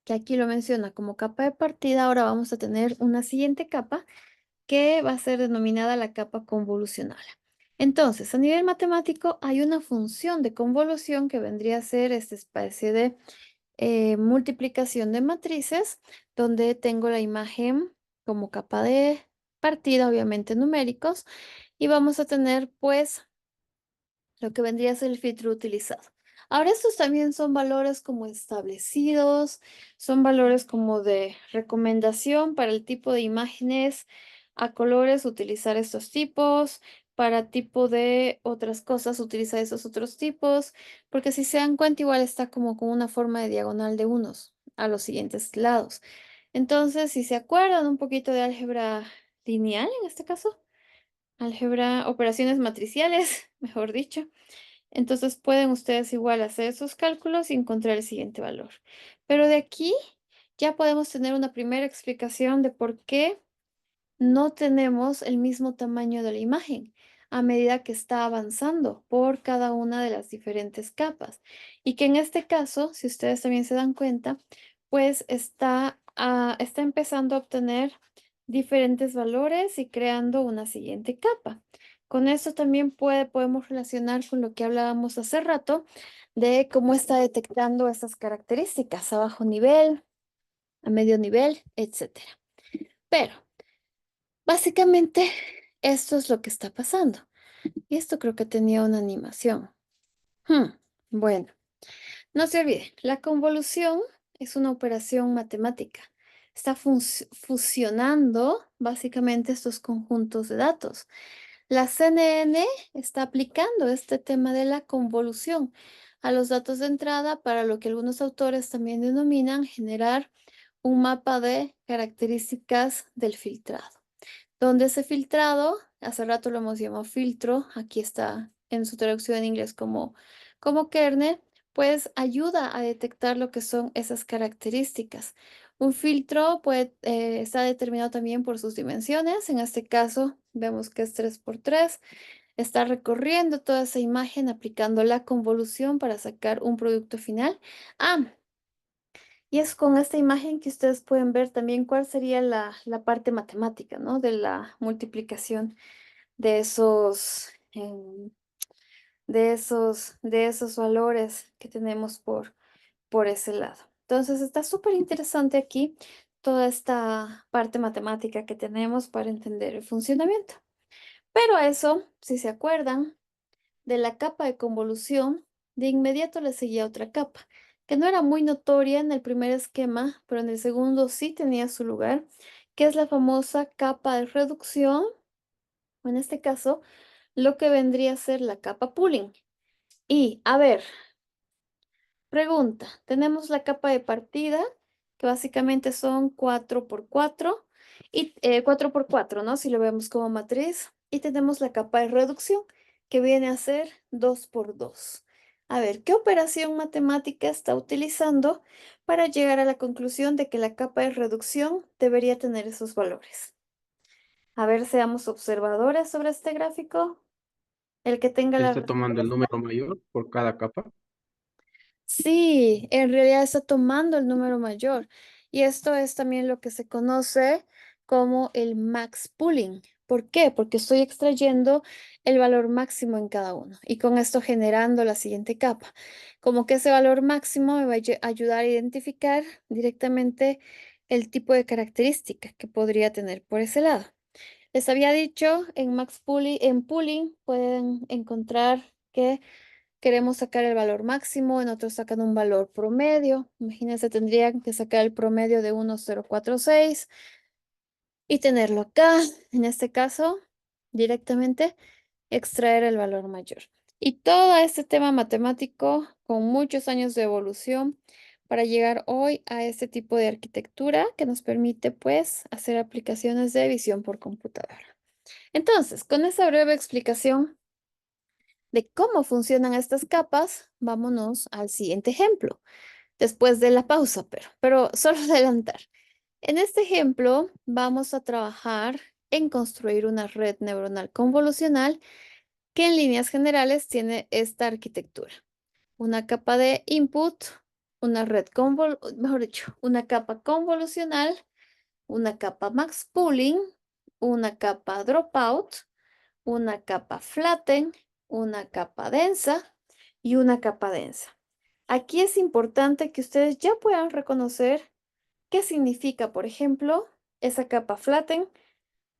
que aquí lo menciona como capa de partida, ahora vamos a tener una siguiente capa que va a ser denominada la capa convolucional. Entonces, a nivel matemático hay una función de convolución que vendría a ser esta especie de multiplicación de matrices, donde tengo la imagen como capa de partida, obviamente numéricos, y vamos a tener pues lo que vendría a ser el filtro utilizado. Ahora, estos también son valores como establecidos, son valores como de recomendación para el tipo de imágenes a colores, utilizar estos tipos, para tipo de otras cosas, utilizar esos otros tipos, porque si se dan cuenta, igual está como con una forma de diagonal de unos a los siguientes lados. Entonces, si se acuerdan un poquito de álgebra lineal en este caso, álgebra, operaciones matriciales, mejor dicho. Entonces pueden ustedes igual hacer sus cálculos y encontrar el siguiente valor. Pero de aquí ya podemos tener una primera explicación de por qué no tenemos el mismo tamaño de la imagen a medida que está avanzando por cada una de las diferentes capas. Y que en este caso, si ustedes también se dan cuenta, pues está empezando a obtener diferentes valores y creando una siguiente capa. Con esto también podemos relacionar con lo que hablábamos hace rato de cómo está detectando esas características a bajo nivel, a medio nivel, etcétera. Pero básicamente, esto es lo que está pasando. Y esto creo que tenía una animación. Bueno, no se olvide, la convolución es una operación matemática. Está fusionando básicamente estos conjuntos de datos. La CNN está aplicando este tema de la convolución a los datos de entrada para lo que algunos autores también denominan generar un mapa de características del filtrado donde ese filtrado, hace rato lo hemos llamado filtro, aquí está en su traducción en inglés como kernel, pues ayuda a detectar lo que son esas características. Un filtro está determinado también por sus dimensiones, en este caso vemos que es 3 por 3, está recorriendo toda esa imagen aplicando la convolución para sacar un producto final. Y es con esta imagen que ustedes pueden ver también cuál sería la parte matemática, ¿no? De la multiplicación de esos valores que tenemos por ese lado. Entonces está súper interesante aquí toda esta parte matemática que tenemos para entender el funcionamiento. Pero a eso, si se acuerdan, de la capa de convolución, de inmediato le seguía otra capa, que no era muy notoria en el primer esquema, pero en el segundo sí tenía su lugar, que es la famosa capa de reducción, o en este caso, lo que vendría a ser la capa pooling. Y, a ver, pregunta, tenemos la capa de partida, que básicamente son 4 por 4, y 4 por 4, ¿no? Si lo vemos como matriz. Y tenemos la capa de reducción, que viene a ser 2 por 2. A ver, ¿qué operación matemática está utilizando para llegar a la conclusión de que la capa de reducción debería tener esos valores? A ver, seamos observadores sobre este gráfico. El que tenga la Está tomando el respuesta. número mayor por cada capa. Sí, en realidad está tomando el número mayor. Y esto es también lo que se conoce como el max pooling. ¿Por qué? Porque estoy extrayendo el valor máximo en cada uno y con esto generando la siguiente capa. Como que ese valor máximo me va a ayudar a identificar directamente el tipo de característica que podría tener por ese lado. Les había dicho, en pooling pueden encontrar que queremos sacar el valor máximo, en otros sacan un valor promedio. Imagínense, tendrían que sacar el promedio de 1046 y tenerlo acá. En este caso, directamente extraer el valor mayor. Y todo este tema matemático con muchos años de evolución para llegar hoy a este tipo de arquitectura que nos permite pues hacer aplicaciones de visión por computadora. Entonces, con esa breve explicación de cómo funcionan estas capas, vámonos al siguiente ejemplo, después de la pausa, pero solo adelantar. En este ejemplo, vamos a trabajar en construir una red neuronal convolucional que en líneas generales tiene esta arquitectura. Una capa de input, mejor dicho, una capa convolucional, una capa max pooling, una capa dropout, una capa flatten, una capa densa y una capa densa. Aquí es importante que ustedes ya puedan reconocer qué significa, por ejemplo, esa capa flatten,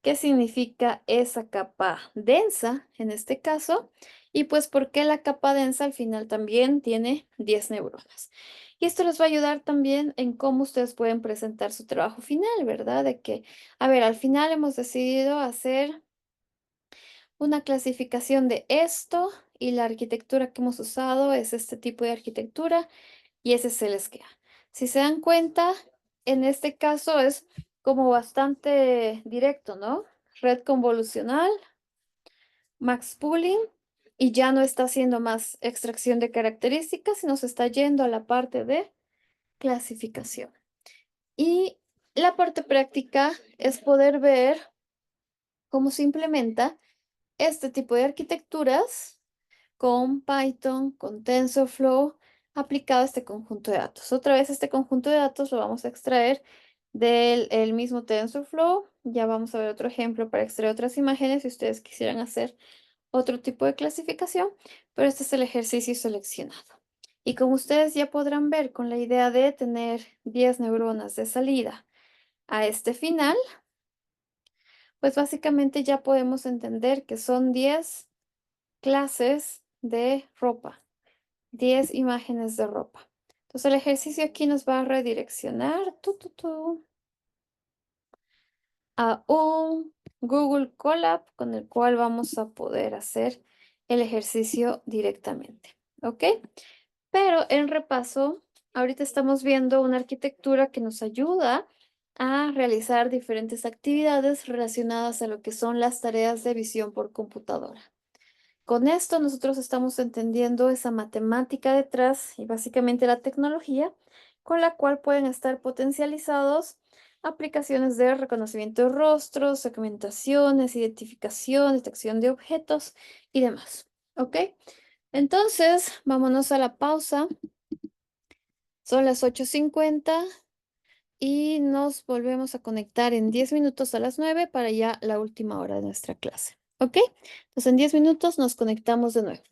qué significa esa capa densa en este caso, y pues por qué la capa densa al final también tiene 10 neuronas. Y esto les va a ayudar también en cómo ustedes pueden presentar su trabajo final, ¿verdad? De que, a ver, al final hemos decidido hacer una clasificación de esto y la arquitectura que hemos usado es este tipo de arquitectura y ese es el esquema. Si se dan cuenta, en este caso es como bastante directo, ¿no? Red convolucional, max pooling, y ya no está haciendo más extracción de características, sino se está yendo a la parte de clasificación. Y la parte práctica es poder ver cómo se implementa este tipo de arquitecturas con Python, con TensorFlow, aplicado a este conjunto de datos. Otra vez este conjunto de datos lo vamos a extraer del el mismo TensorFlow. Ya vamos a ver otro ejemplo para extraer otras imágenes si ustedes quisieran hacer otro tipo de clasificación, pero este es el ejercicio seleccionado. Y como ustedes ya podrán ver con la idea de tener 10 neuronas de salida a este final, pues básicamente ya podemos entender que son 10 clases de ropa, 10 imágenes de ropa. Entonces el ejercicio aquí nos va a redireccionar a un Google Colab con el cual vamos a poder hacer el ejercicio directamente. ¿Ok? Pero en repaso, ahorita estamos viendo una arquitectura que nos ayuda a realizar diferentes actividades relacionadas a lo que son las tareas de visión por computadora. Con esto nosotros estamos entendiendo esa matemática detrás y básicamente la tecnología con la cual pueden estar potencializados aplicaciones de reconocimiento de rostros, segmentaciones, identificación, detección de objetos y demás. ¿Ok? Entonces, vámonos a la pausa. Son las 8:50 y nos volvemos a conectar en 10 minutos a las 9 para ya la última hora de nuestra clase. ¿Ok? Entonces, en 10 minutos nos conectamos de nuevo.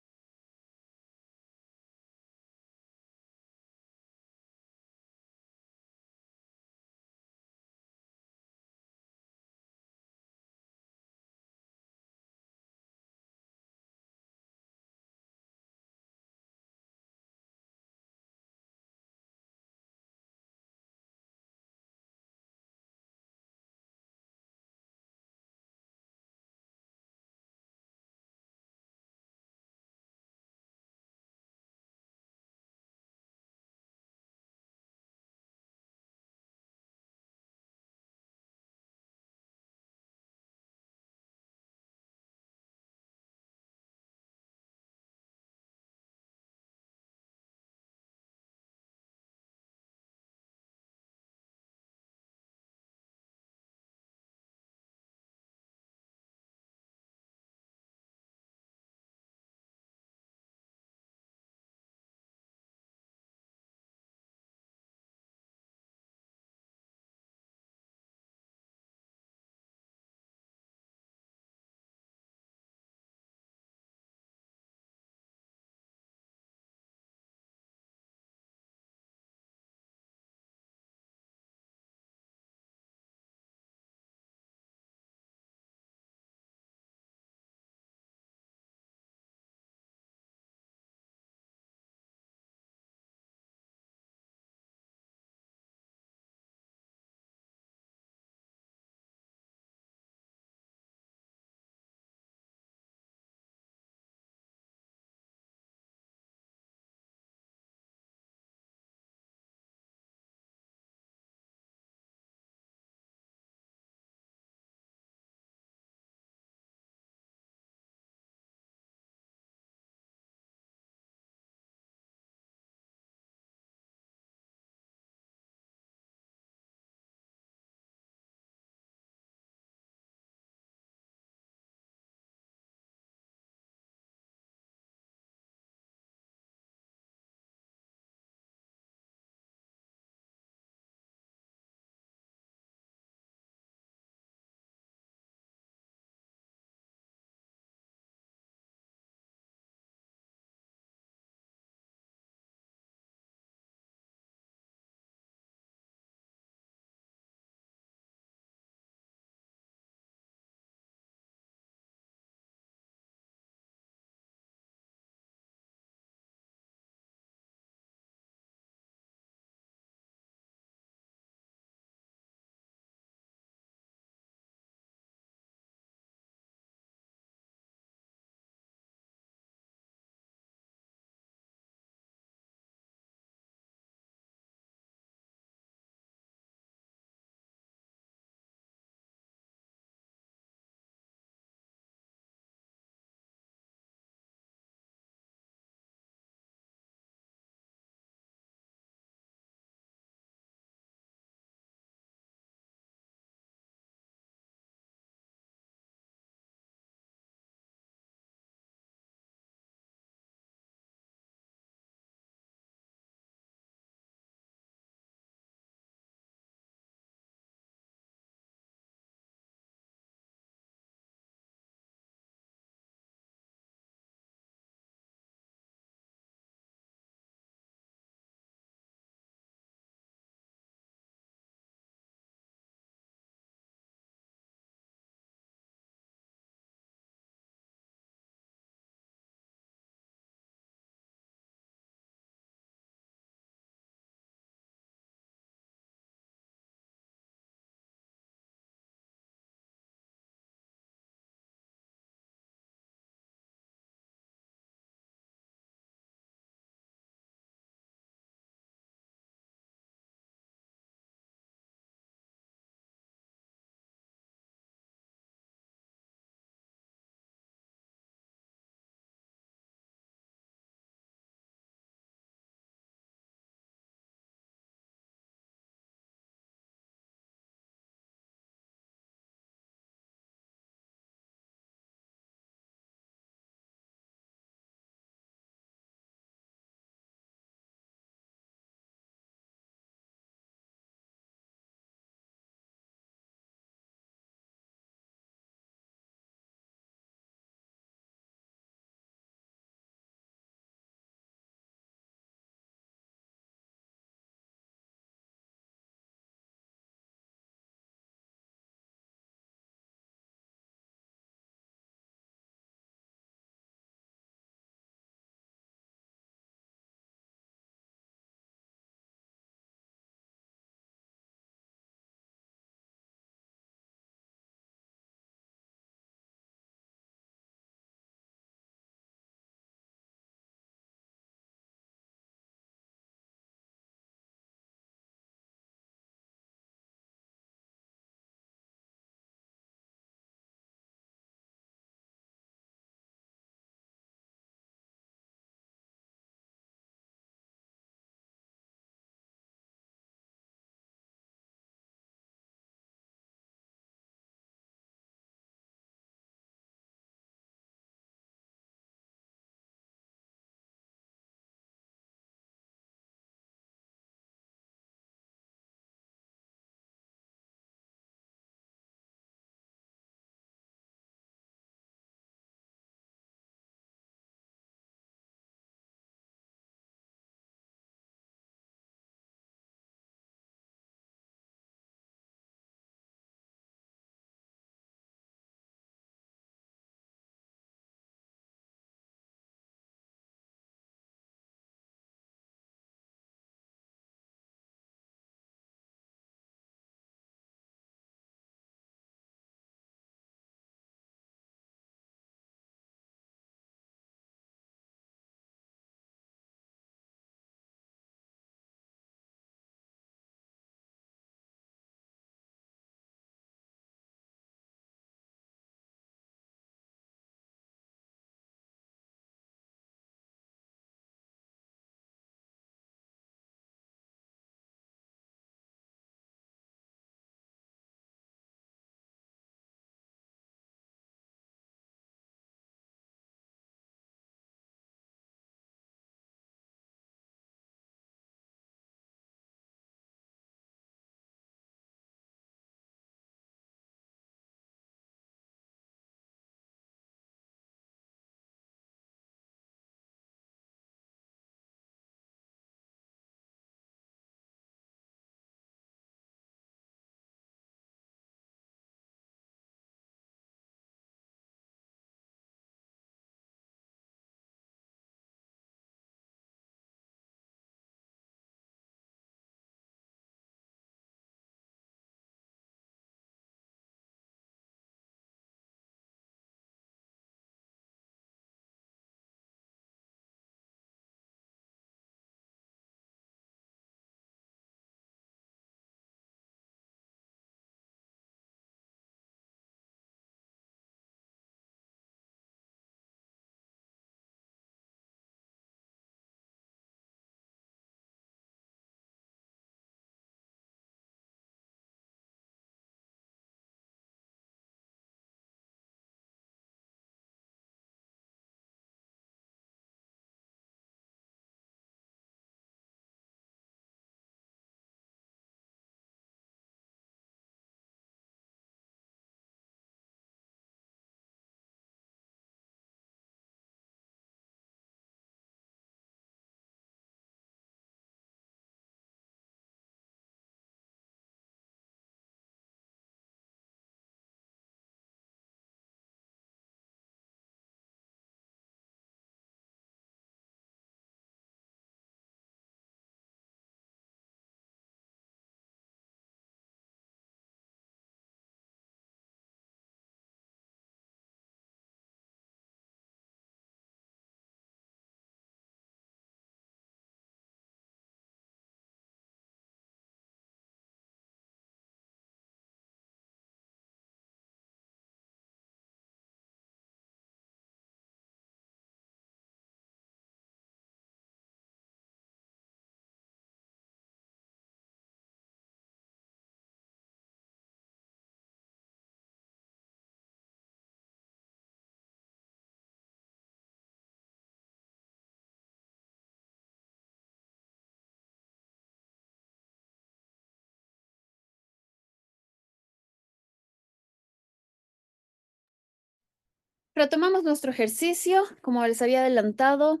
Retomamos nuestro ejercicio, como les había adelantado.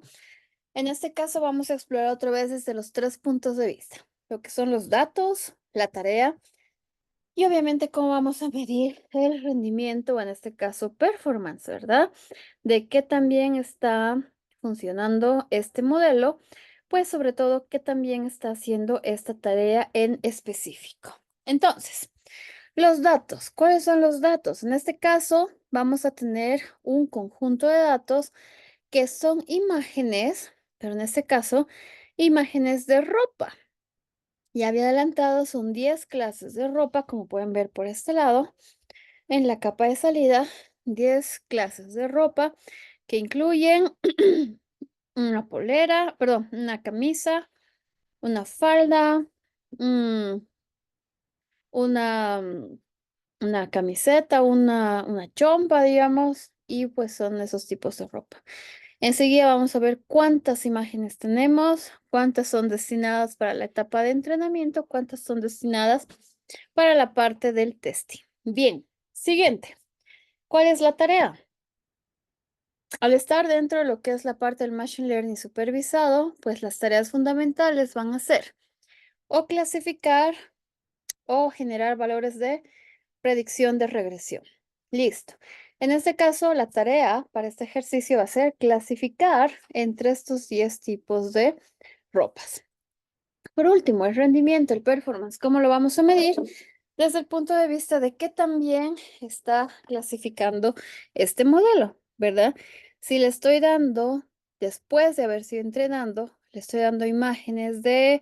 En este caso vamos a explorar otra vez desde los 3 puntos de vista, lo que son los datos, la tarea y obviamente cómo vamos a medir el rendimiento, o en este caso performance, ¿verdad? De qué también está funcionando este modelo, pues sobre todo qué también está haciendo esta tarea en específico. Entonces, los datos. ¿Cuáles son los datos? En este caso, vamos a tener un conjunto de datos que son imágenes, pero en este caso, imágenes de ropa. Ya había adelantado, son 10 clases de ropa, como pueden ver por este lado. En la capa de salida, 10 clases de ropa que incluyen una polera, perdón, una camisa, una falda, una, una camiseta, una chompa, digamos, y pues son esos tipos de ropa. Enseguida vamos a ver cuántas imágenes tenemos, cuántas son destinadas para la etapa de entrenamiento, cuántas son destinadas para la parte del testing. Bien, siguiente. ¿Cuál es la tarea? Al estar dentro de lo que es la parte del Machine Learning supervisado, pues las tareas fundamentales van a ser o clasificar o generar valores de predicción de regresión. Listo. En este caso, la tarea para este ejercicio va a ser clasificar entre estos 10 tipos de ropas. Por último, el rendimiento, el performance, ¿cómo lo vamos a medir? Desde el punto de vista de qué también está clasificando este modelo, ¿verdad? Si le estoy dando, después de haber sido entrenando, le estoy dando imágenes de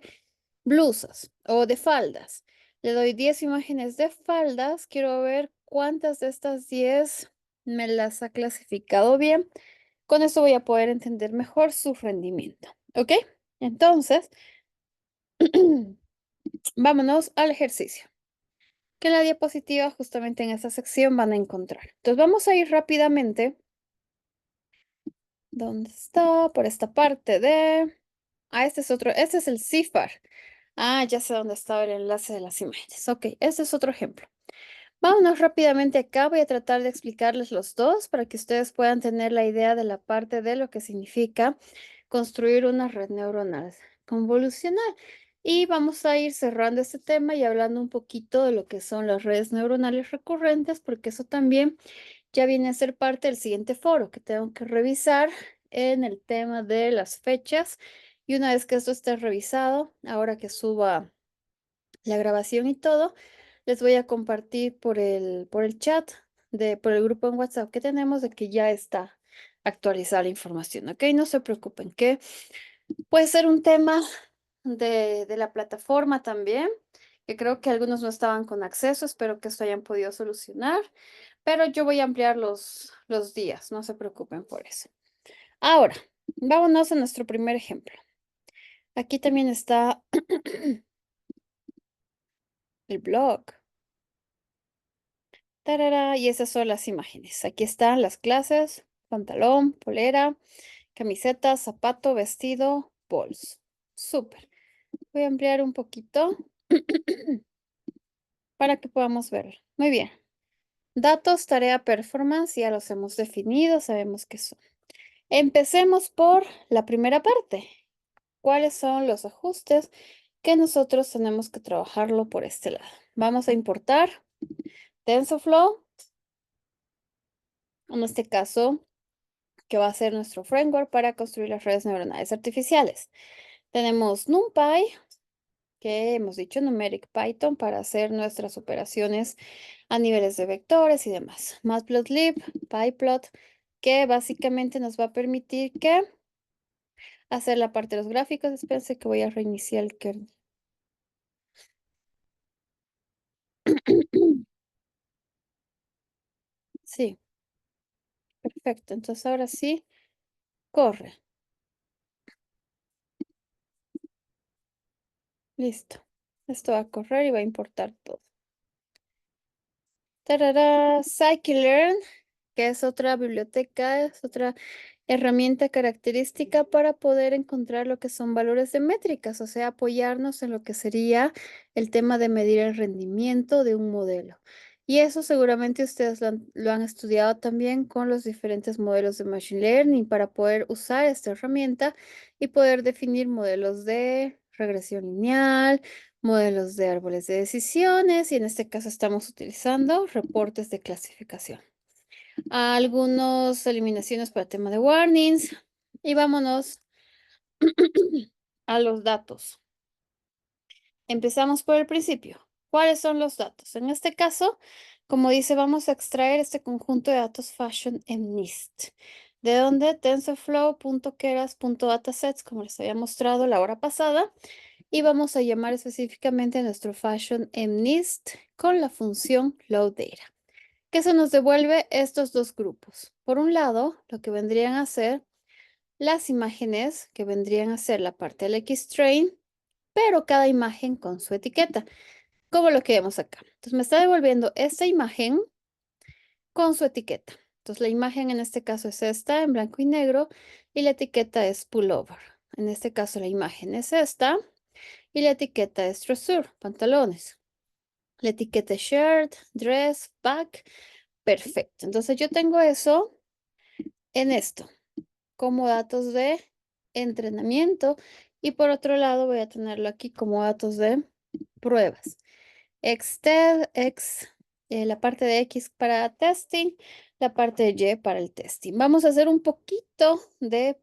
blusas o de faldas. Le doy 10 imágenes de faldas. Quiero ver cuántas de estas 10 me las ha clasificado bien. Con eso voy a poder entender mejor su rendimiento. ¿Ok? Entonces, vámonos al ejercicio, que en la diapositiva justamente en esta sección van a encontrar. Entonces vamos a ir rápidamente. ¿Dónde está? Por esta parte de... Ah, este es otro, este es el CIFAR. Ah, ya sé dónde estaba el enlace de las imágenes. Ok, este es otro ejemplo. Vámonos rápidamente acá. Voy a tratar de explicarles los dos para que ustedes puedan tener la idea de la parte de lo que significa construir una red neuronal convolucional. Y vamos a ir cerrando este tema y hablando un poquito de lo que son las redes neuronales recurrentes, porque eso también ya viene a ser parte del siguiente foro que tengo que revisar en el tema de las fechas. Y una vez que esto esté revisado, ahora que suba la grabación y todo, les voy a compartir por el chat, por el grupo en WhatsApp que tenemos, de que ya está actualizada la información, ¿ok? No se preocupen, que puede ser un tema de la plataforma también, que creo que algunos no estaban con acceso. Espero que esto hayan podido solucionar, pero yo voy a ampliar los días, no se preocupen por eso. Ahora, vámonos a nuestro primer ejemplo. Aquí también está el blog. Tarara, y esas son las imágenes. Aquí están las clases: pantalón, polera, camiseta, zapato, vestido, bolso. Súper. Voy a ampliar un poquito para que podamos verlo. Muy bien. Datos, tarea, performance, ya los hemos definido, sabemos qué son. Empecemos por la primera parte. ¿Cuáles son los ajustes que nosotros tenemos que trabajarlo por este lado? Vamos a importar TensorFlow, en este caso, que va a ser nuestro framework para construir las redes neuronales artificiales. Tenemos NumPy, que hemos dicho, Numeric Python, para hacer nuestras operaciones a niveles de vectores y demás. Matplotlib, PyPlot, que básicamente nos va a permitir que hacer la parte de los gráficos. Espérense que voy a reiniciar el kernel. Sí, perfecto. Entonces ahora sí, corre. Listo. Esto va a correr y va a importar todo. Tarara, Scikit-learn, que es otra biblioteca, es otra herramienta característica para poder encontrar lo que son valores de métricas, o sea, apoyarnos en lo que sería el tema de medir el rendimiento de un modelo. Y eso seguramente ustedes lo han estudiado también con los diferentes modelos de Machine Learning para poder usar esta herramienta y poder definir modelos de regresión lineal, modelos de árboles de decisiones y en este caso estamos utilizando reportes de clasificación. Algunas eliminaciones para el tema de warnings y vámonos a los datos. Empezamos por el principio. ¿Cuáles son los datos? En este caso, como dice, vamos a extraer este conjunto de datos fashion en NIST. ¿De dónde? TensorFlow.keras.datasets, como les había mostrado la hora pasada. Y vamos a llamar específicamente a nuestro fashion en NIST con la función loadData, que se nos devuelve estos dos grupos. Por un lado, lo que vendrían a ser las imágenes, que vendrían a ser la parte del XTrain, pero cada imagen con su etiqueta, como lo que vemos acá. Entonces me está devolviendo esta imagen con su etiqueta. Entonces la imagen en este caso es esta en blanco y negro y la etiqueta es pullover. En este caso la imagen es esta y la etiqueta es trouser, pantalones. La etiqueta es shirt, dress, back. Perfecto. Entonces yo tengo eso en esto como datos de entrenamiento y por otro lado voy a tenerlo aquí como datos de pruebas. La parte de X para testing, la parte de Y para el testing. Vamos a hacer un poquito de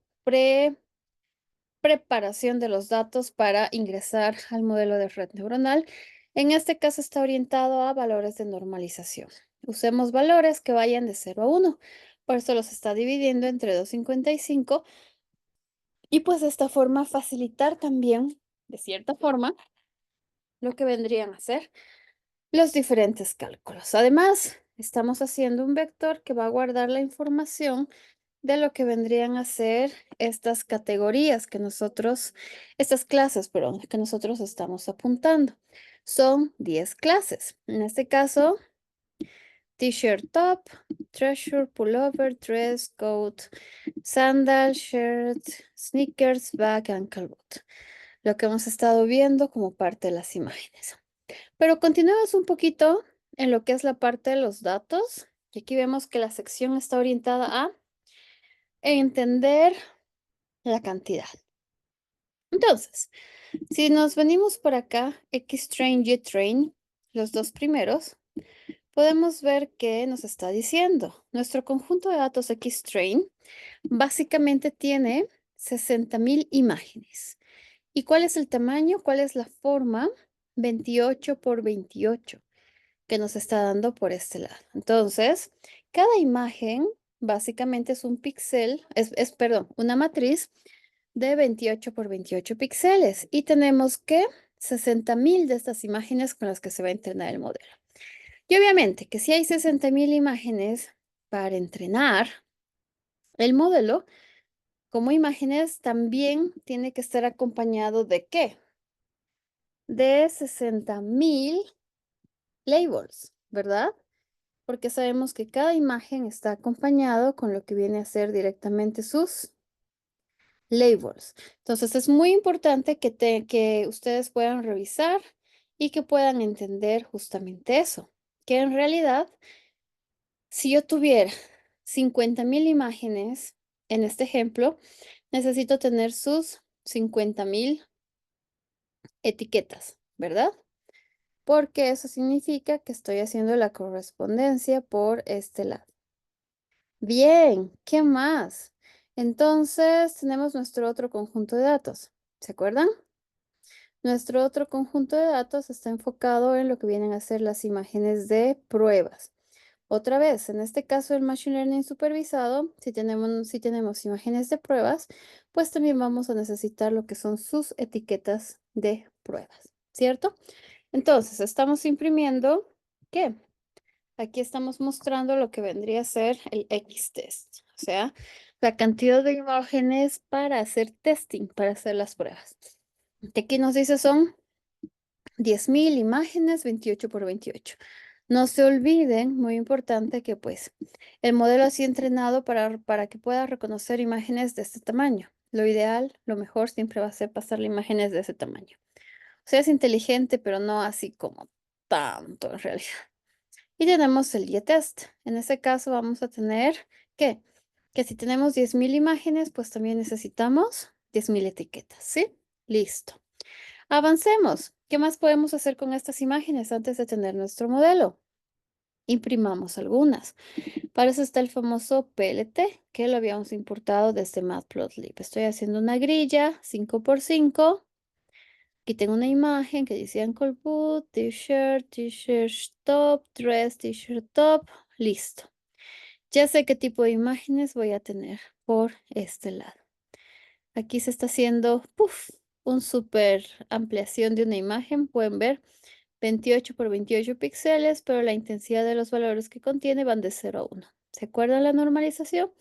preparación de los datos para ingresar al modelo de red neuronal. En este caso está orientado a valores de normalización. Usemos valores que vayan de 0 a 1. Por eso los está dividiendo entre 255. Y pues de esta forma facilitar también, de cierta forma, lo que vendrían a ser los diferentes cálculos. Además, estamos haciendo un vector que va a guardar la información de lo que vendrían a ser estas categorías que estas clases, perdón, que nosotros estamos apuntando. Son 10 clases. En este caso, t-shirt top, treasure, pullover, dress, coat, sandal, shirt, sneakers, bag, ankle boot. Lo que hemos estado viendo como parte de las imágenes. Pero continuemos un poquito en lo que es la parte de los datos. Y aquí vemos que la sección está orientada a entender la cantidad. Entonces, si nos venimos por acá, XTrain, YTrain, los dos primeros, podemos ver que nos está diciendo, nuestro conjunto de datos XTrain básicamente tiene 60,000 imágenes. ¿Y cuál es el tamaño? ¿Cuál es la forma? 28 por 28 que nos está dando por este lado. Entonces, cada imagen básicamente es un píxel, perdón, una matriz de 28 por 28 píxeles. Y tenemos que 60,000 de estas imágenes con las que se va a entrenar el modelo. Y obviamente que si hay 60,000 imágenes para entrenar el modelo, como imágenes también tiene que estar acompañado de ¿qué? De 60,000 labels, ¿verdad? Porque sabemos que cada imagen está acompañado con lo que viene a ser directamente sus labels. Entonces es muy importante que ustedes puedan revisar y que puedan entender justamente eso, que en realidad si yo tuviera 50,000 imágenes en este ejemplo, necesito tener sus 50,000 etiquetas, ¿verdad? Porque eso significa que estoy haciendo la correspondencia por este lado. Bien, ¿qué más? Entonces tenemos nuestro otro conjunto de datos. ¿Se acuerdan? Nuestro otro conjunto de datos está enfocado en lo que vienen a ser las imágenes de pruebas. Otra vez, en este caso el Machine Learning supervisado, si tenemos imágenes de pruebas, pues también vamos a necesitar lo que son sus etiquetas de pruebas, ¿cierto? Entonces, estamos imprimiendo, ¿qué? Aquí estamos mostrando lo que vendría a ser el X-test, o sea, la cantidad de imágenes para hacer testing, para hacer las pruebas. Que aquí nos dice son 10,000 imágenes, 28 por 28. No se olviden, muy importante, que pues el modelo así entrenado para que pueda reconocer imágenes de este tamaño. Lo ideal, lo mejor siempre va a ser pasarle imágenes de ese tamaño. O sea, es inteligente, pero no así como tanto en realidad. Y tenemos el dietest. En este caso vamos a tener ¿qué? Que si tenemos 10,000 imágenes, pues también necesitamos 10,000 etiquetas, ¿sí? Listo. Avancemos. ¿Qué más podemos hacer con estas imágenes antes de tener nuestro modelo? Imprimamos algunas. Para eso está el famoso PLT, que lo habíamos importado desde Matplotlib. Estoy haciendo una grilla 5x5. Aquí tengo una imagen que dice Uncle Boot, t-shirt, top, dress, t-shirt top. Listo. Ya sé qué tipo de imágenes voy a tener por este lado. Aquí se está haciendo un súper ampliación de una imagen. Pueden ver 28 por 28 píxeles, pero la intensidad de los valores que contiene van de 0 a 1. ¿Se acuerdan la normalización?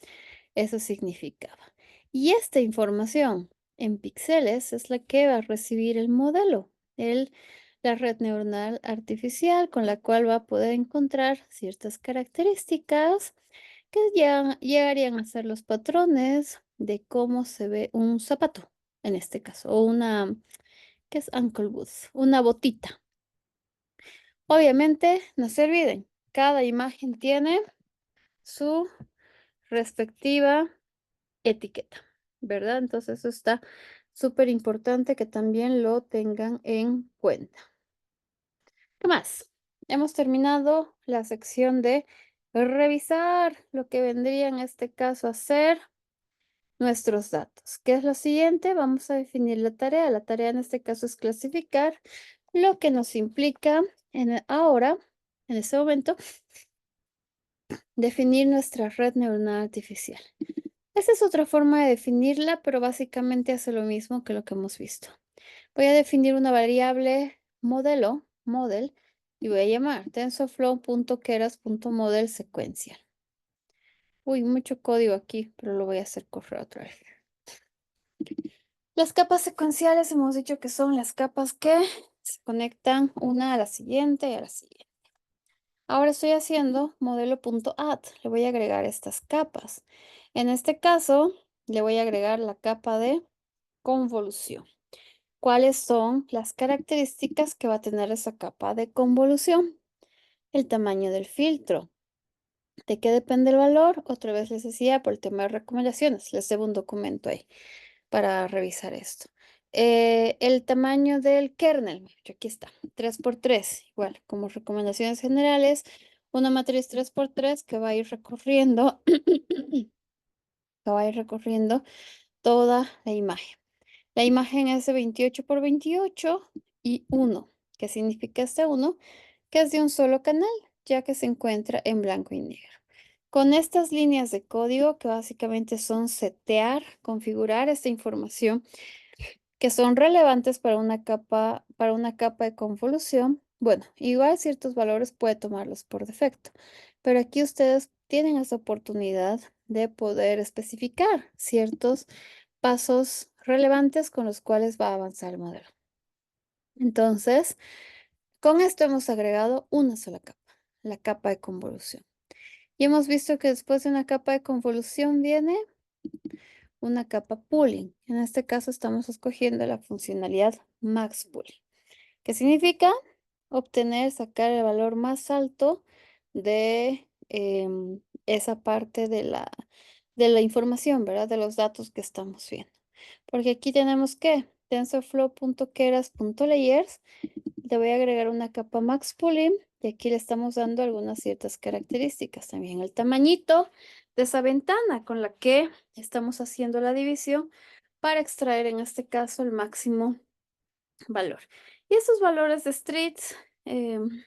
Eso significaba. Y esta información en píxeles es la que va a recibir el modelo, la red neuronal artificial con la cual va a poder encontrar ciertas características que llegarían a ser los patrones de cómo se ve un zapato, en este caso, o una, ¿qué es ankle boot? Una botita. Obviamente, no se olviden, cada imagen tiene su respectiva etiqueta, ¿verdad? Entonces eso está súper importante que también lo tengan en cuenta. ¿Qué más? Hemos terminado la sección de revisar lo que vendría en este caso a ser nuestros datos. ¿Qué es lo siguiente? Vamos a definir la tarea. La tarea en este caso es clasificar lo que nos implica ahora, en este momento, definir nuestra red neuronal artificial. Esa es otra forma de definirla, pero básicamente hace lo mismo que lo que hemos visto. Voy a definir una variable model, y voy a llamar tensorflow.keras.model secuencial. Uy, mucho código aquí, pero lo voy a hacer correr otra vez. Las capas secuenciales hemos dicho que son las capas que se conectan una a la siguiente y a la siguiente. Ahora estoy haciendo modelo.add. Le voy a agregar estas capas. En este caso, le voy a agregar la capa de convolución. ¿Cuáles son las características que va a tener esa capa de convolución? El tamaño del filtro. ¿De qué depende el valor? Otra vez les decía por el tema de recomendaciones. Les debo un documento ahí para revisar esto. El tamaño del kernel, aquí está, 3x3, igual, como recomendaciones generales, una matriz 3x3 que va a ir recorriendo, toda la imagen. La imagen es de 28 por 28 y 1. ¿Qué significa este 1? Que es de un solo canal, ya que se encuentra en blanco y negro. Con estas líneas de código que básicamente son setear, configurar esta información que son relevantes para una capa de convolución. Bueno, igual ciertos valores puede tomarlos por defecto, pero aquí ustedes tienen esa oportunidad de poder especificar ciertos pasos relevantes con los cuales va a avanzar el modelo. Entonces, con esto hemos agregado una sola capa, la capa de convolución. Y hemos visto que después de una capa de convolución viene una capa pooling. En este caso estamos escogiendo la funcionalidad max pooling, que significa sacar el valor más alto de esa parte de la información, ¿verdad? De los datos que estamos viendo. Porque aquí tenemos que tensorflow.keras.layers, le voy a agregar una capa max pooling y aquí le estamos dando algunas ciertas características. También el tamañito de esa ventana con la que estamos haciendo la división para extraer en este caso el máximo valor. Y estos valores de streets en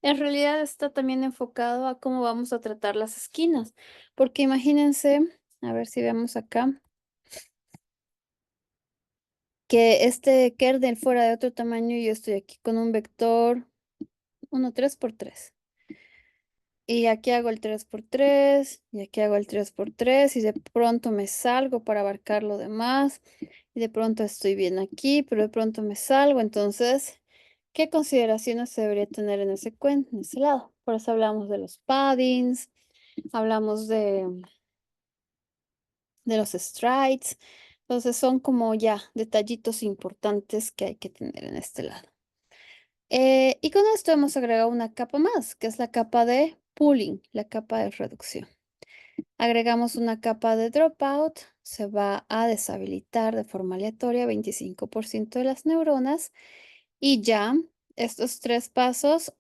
realidad está también enfocado a cómo vamos a tratar las esquinas. Porque imagínense, a ver si vemos acá, que este kernel fuera de otro tamaño y yo estoy aquí con un vector 3x3. Y aquí hago el 3x3 y aquí hago el 3x3 y de pronto me salgo para abarcar lo demás y de pronto estoy bien aquí, pero de pronto me salgo. Entonces, ¿qué consideraciones se debería tener en en ese lado? Por eso hablamos de los paddings, hablamos de los strides. Entonces son como ya detallitos importantes que hay que tener en este lado. Y con esto hemos agregado una capa más, que es la capa de pooling, la capa de reducción. Agregamos una capa de dropout, se va a deshabilitar de forma aleatoria 25% de las neuronas y ya estos 3 pasos,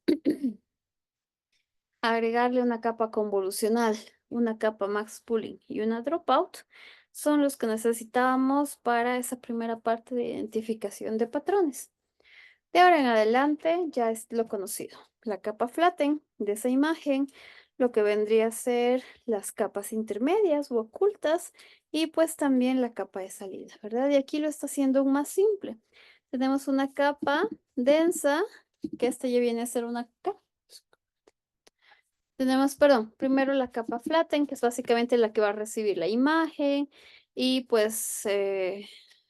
agregarle una capa convolucional, una capa max pooling y una dropout, son los que necesitábamos para esa primera parte de identificación de patrones. De ahora en adelante ya es lo conocido. La capa flatten de esa imagen, lo que vendría a ser las capas intermedias u ocultas y pues también la capa de salida, ¿verdad? Y aquí lo está haciendo aún más simple. Tenemos una capa densa, que esta ya viene a ser una capa. Tenemos, perdón, primero la capa flatten, que es básicamente la que va a recibir la imagen y pues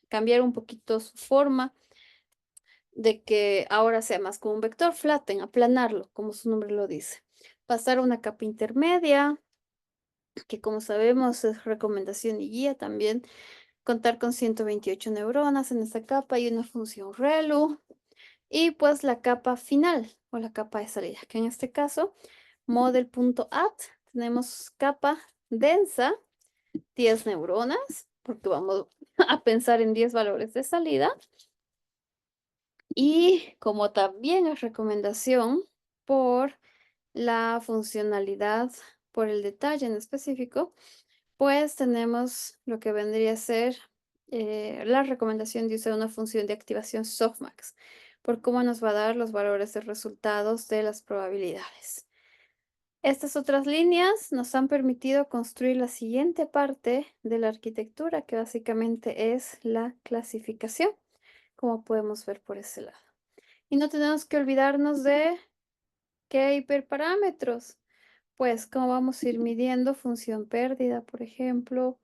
cambiar un poquito su forma de que ahora sea más como un vector, flatten, aplanarlo, como su nombre lo dice. Pasar a una capa intermedia, que como sabemos es recomendación y guía también, contar con 128 neuronas en esta capa y una función ReLU. Y pues la capa final o la capa de salida, que en este caso, model.add, tenemos capa densa, 10 neuronas, porque vamos a pensar en 10 valores de salida. Y como también es recomendación por la funcionalidad, por el detalle en específico, pues tenemos lo que vendría a ser la recomendación de usar una función de activación softmax, por cómo nos va a dar los valores de resultados de las probabilidades. Estas otras líneas nos han permitido construir la siguiente parte de la arquitectura, que básicamente es la clasificación, como podemos ver por ese lado. Y no tenemos que olvidarnos de qué hiperparámetros. Pues, ¿cómo vamos a ir midiendo función pérdida, por ejemplo?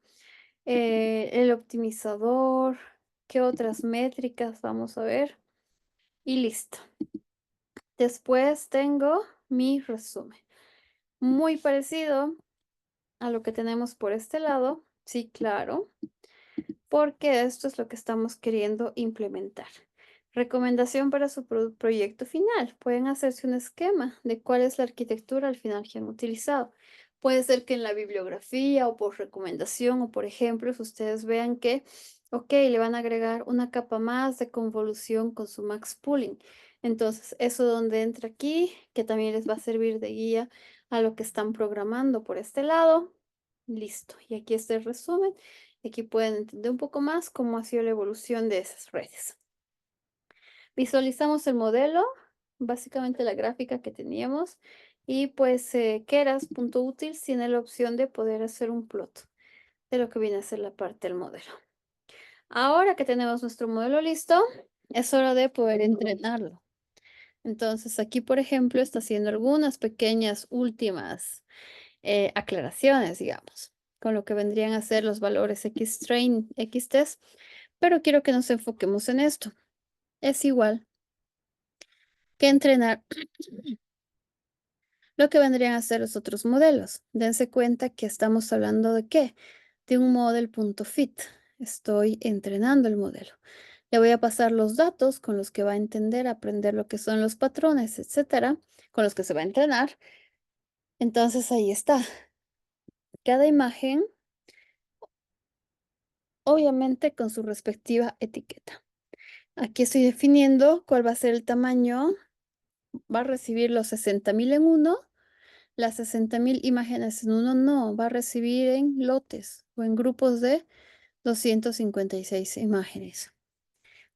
El optimizador, ¿qué otras métricas vamos a ver? Y listo. Después tengo mi resumen. Muy parecido a lo que tenemos por este lado. Sí, claro. Porque esto es lo que estamos queriendo implementar. Recomendación para su proyecto final. Pueden hacerse un esquema de cuál es la arquitectura al final que han utilizado. Puede ser que en la bibliografía o por recomendación o por ejemplos ustedes vean que, ok, le van a agregar una capa más de convolución con su max pooling. Entonces, eso donde entra aquí, que también les va a servir de guía a lo que están programando por este lado. Listo. Y aquí está el resumen. Aquí pueden entender un poco más cómo ha sido la evolución de esas redes. Visualizamos el modelo, básicamente la gráfica que teníamos. Y pues Keras.util tiene la opción de poder hacer un plot de lo que viene a ser la parte del modelo. Ahora que tenemos nuestro modelo listo, es hora de poder entrenarlo. Entonces aquí, por ejemplo, está haciendo algunas pequeñas últimas aclaraciones, digamos, con lo que vendrían a ser los valores X-train, X-test, pero quiero que nos enfoquemos en esto. Es igual que entrenar lo que vendrían a ser los otros modelos. Dense cuenta que estamos hablando de qué? De un model.fit. Estoy entrenando el modelo. Le voy a pasar los datos con los que va a entender, aprender lo que son los patrones, etcétera, con los que se va a entrenar. Entonces ahí está. Cada imagen, obviamente con su respectiva etiqueta. Aquí estoy definiendo cuál va a ser el tamaño. Va a recibir los 60.000 en uno. Las 60.000 imágenes en uno no. Va a recibir en lotes o en grupos de 256 imágenes.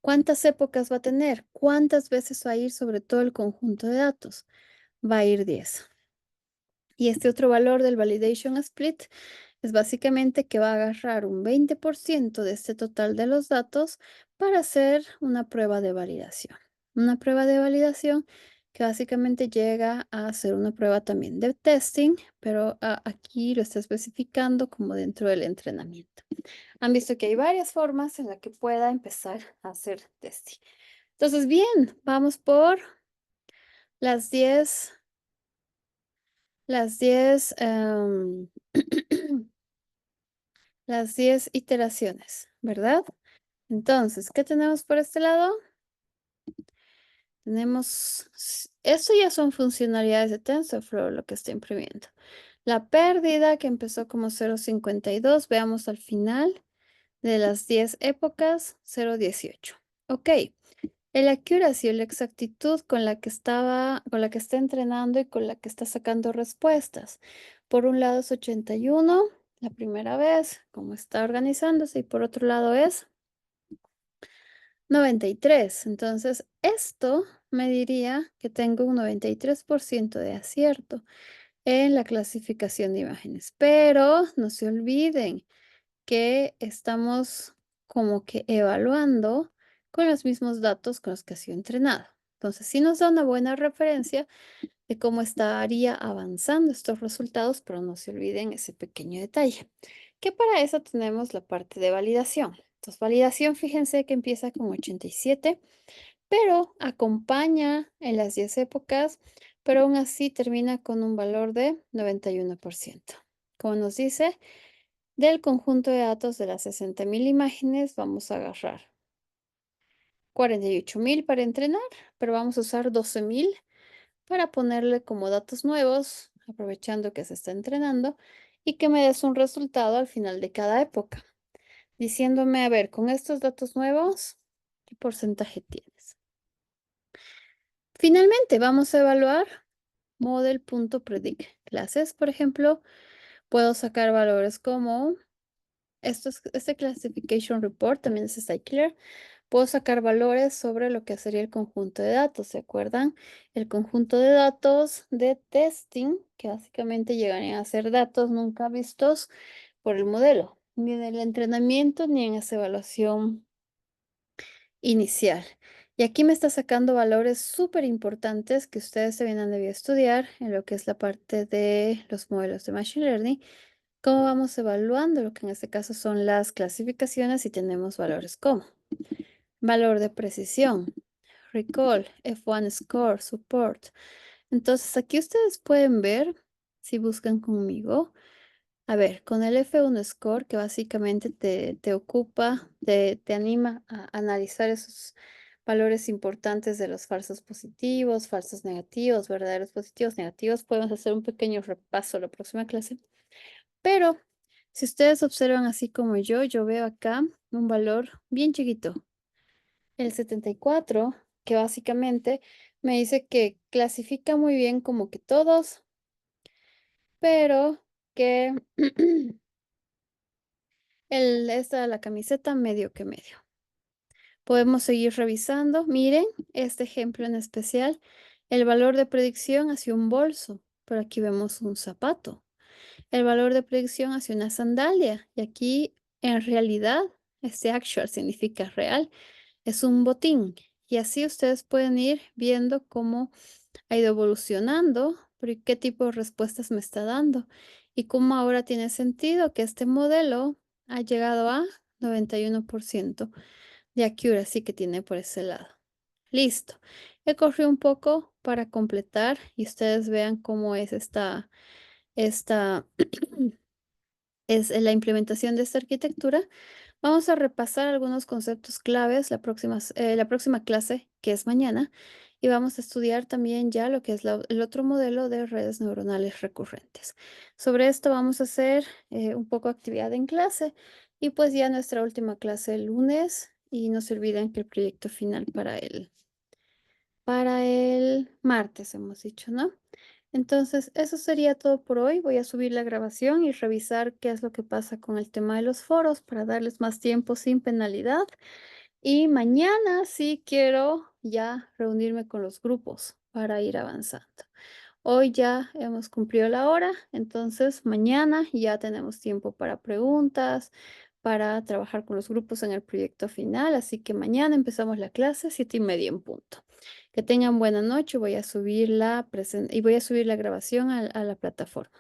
¿Cuántas épocas va a tener? ¿Cuántas veces va a ir sobre todo el conjunto de datos? Va a ir 10. Y este otro valor del validation split es básicamente que va a agarrar un 20% de este total de los datos para hacer una prueba de validación. Una prueba de validación que básicamente llega a ser una prueba también de testing, pero aquí lo está especificando como dentro del entrenamiento. Han visto que hay varias formas en las que pueda empezar a hacer testing. Entonces, bien, vamos por las 10 las 10 iteraciones, ¿verdad? Entonces, ¿qué tenemos por este lado? Tenemos, esto ya son funcionalidades de TensorFlow lo que está imprimiendo. La pérdida que empezó como 0.52, veamos al final de las 10 épocas, 0.18. Ok, el accuracy, la exactitud con la que está entrenando y con la que está sacando respuestas. Por un lado es 81, la primera vez, cómo está organizándose, y por otro lado es 93. Entonces, esto me diría que tengo un 93% de acierto en la clasificación de imágenes. Pero no se olviden que estamos como que evaluando con los mismos datos con los que ha sido entrenado. Entonces, sí nos da una buena referencia de cómo estaría avanzando estos resultados, pero no se olviden ese pequeño detalle, que para eso tenemos la parte de validación. Entonces, validación, fíjense que empieza con 87, pero acompaña en las 10 épocas, pero aún así termina con un valor de 91%. Como nos dice, del conjunto de datos de las 60.000 imágenes, vamos a agarrar 48.000 para entrenar, pero vamos a usar 12.000 para ponerle como datos nuevos, aprovechando que se está entrenando, y que me des un resultado al final de cada época, diciéndome, a ver, con estos datos nuevos, ¿qué porcentaje tienes? Finalmente, vamos a evaluar model.predict clases. Por ejemplo, puedo sacar valores como este classification report, también es scikit-learn. Puedo sacar valores sobre lo que sería el conjunto de datos, ¿se acuerdan? El conjunto de datos de testing, que básicamente llegarían a ser datos nunca vistos por el modelo, ni en el entrenamiento ni en esa evaluación inicial. Y aquí me está sacando valores súper importantes que ustedes también han debido estudiar en lo que es la parte de los modelos de Machine Learning. Cómo vamos evaluando lo que en este caso son las clasificaciones y tenemos valores como valor de precisión, recall, F1 score, support. Entonces aquí ustedes pueden ver, si buscan conmigo, a ver, con el F1 score que básicamente te ocupa, te anima a analizar esos valores importantes de los falsos positivos, falsos negativos, verdaderos positivos, negativos. Podemos hacer un pequeño repaso la próxima clase. Pero si ustedes observan así como yo veo acá un valor bien chiquito, el 74, que básicamente me dice que clasifica muy bien como que todos, pero que esta la camiseta medio que medio. Podemos seguir revisando. Miren este ejemplo en especial. El valor de predicción hacia un bolso, pero aquí vemos un zapato. El valor de predicción hacia una sandalia. Y aquí en realidad, este actual significa real, es un botín. Y así ustedes pueden ir viendo cómo ha ido evolucionando, pero qué tipo de respuestas me está dando. Y cómo ahora tiene sentido que este modelo ha llegado a 91% de accuracy que tiene por ese lado. Listo. He corrido un poco para completar y ustedes vean cómo es esta es la implementación de esta arquitectura. Vamos a repasar algunos conceptos claves la próxima clase, que es mañana, y vamos a estudiar también ya lo que es el otro modelo de redes neuronales recurrentes. Sobre esto vamos a hacer un poco de actividad en clase y pues ya nuestra última clase el lunes, y no se olviden que el proyecto final para el martes hemos dicho, ¿no? Entonces, eso sería todo por hoy. Voy a subir la grabación y revisar qué es lo que pasa con el tema de los foros para darles más tiempo sin penalidad. Y mañana sí quiero ya reunirme con los grupos para ir avanzando. Hoy ya hemos cumplido la hora, entonces mañana ya tenemos tiempo para preguntas, para trabajar con los grupos en el proyecto final. Así que mañana empezamos la clase 7:30 en punto. Que tengan buena noche. Voy a subir y voy a subir la grabación a la plataforma.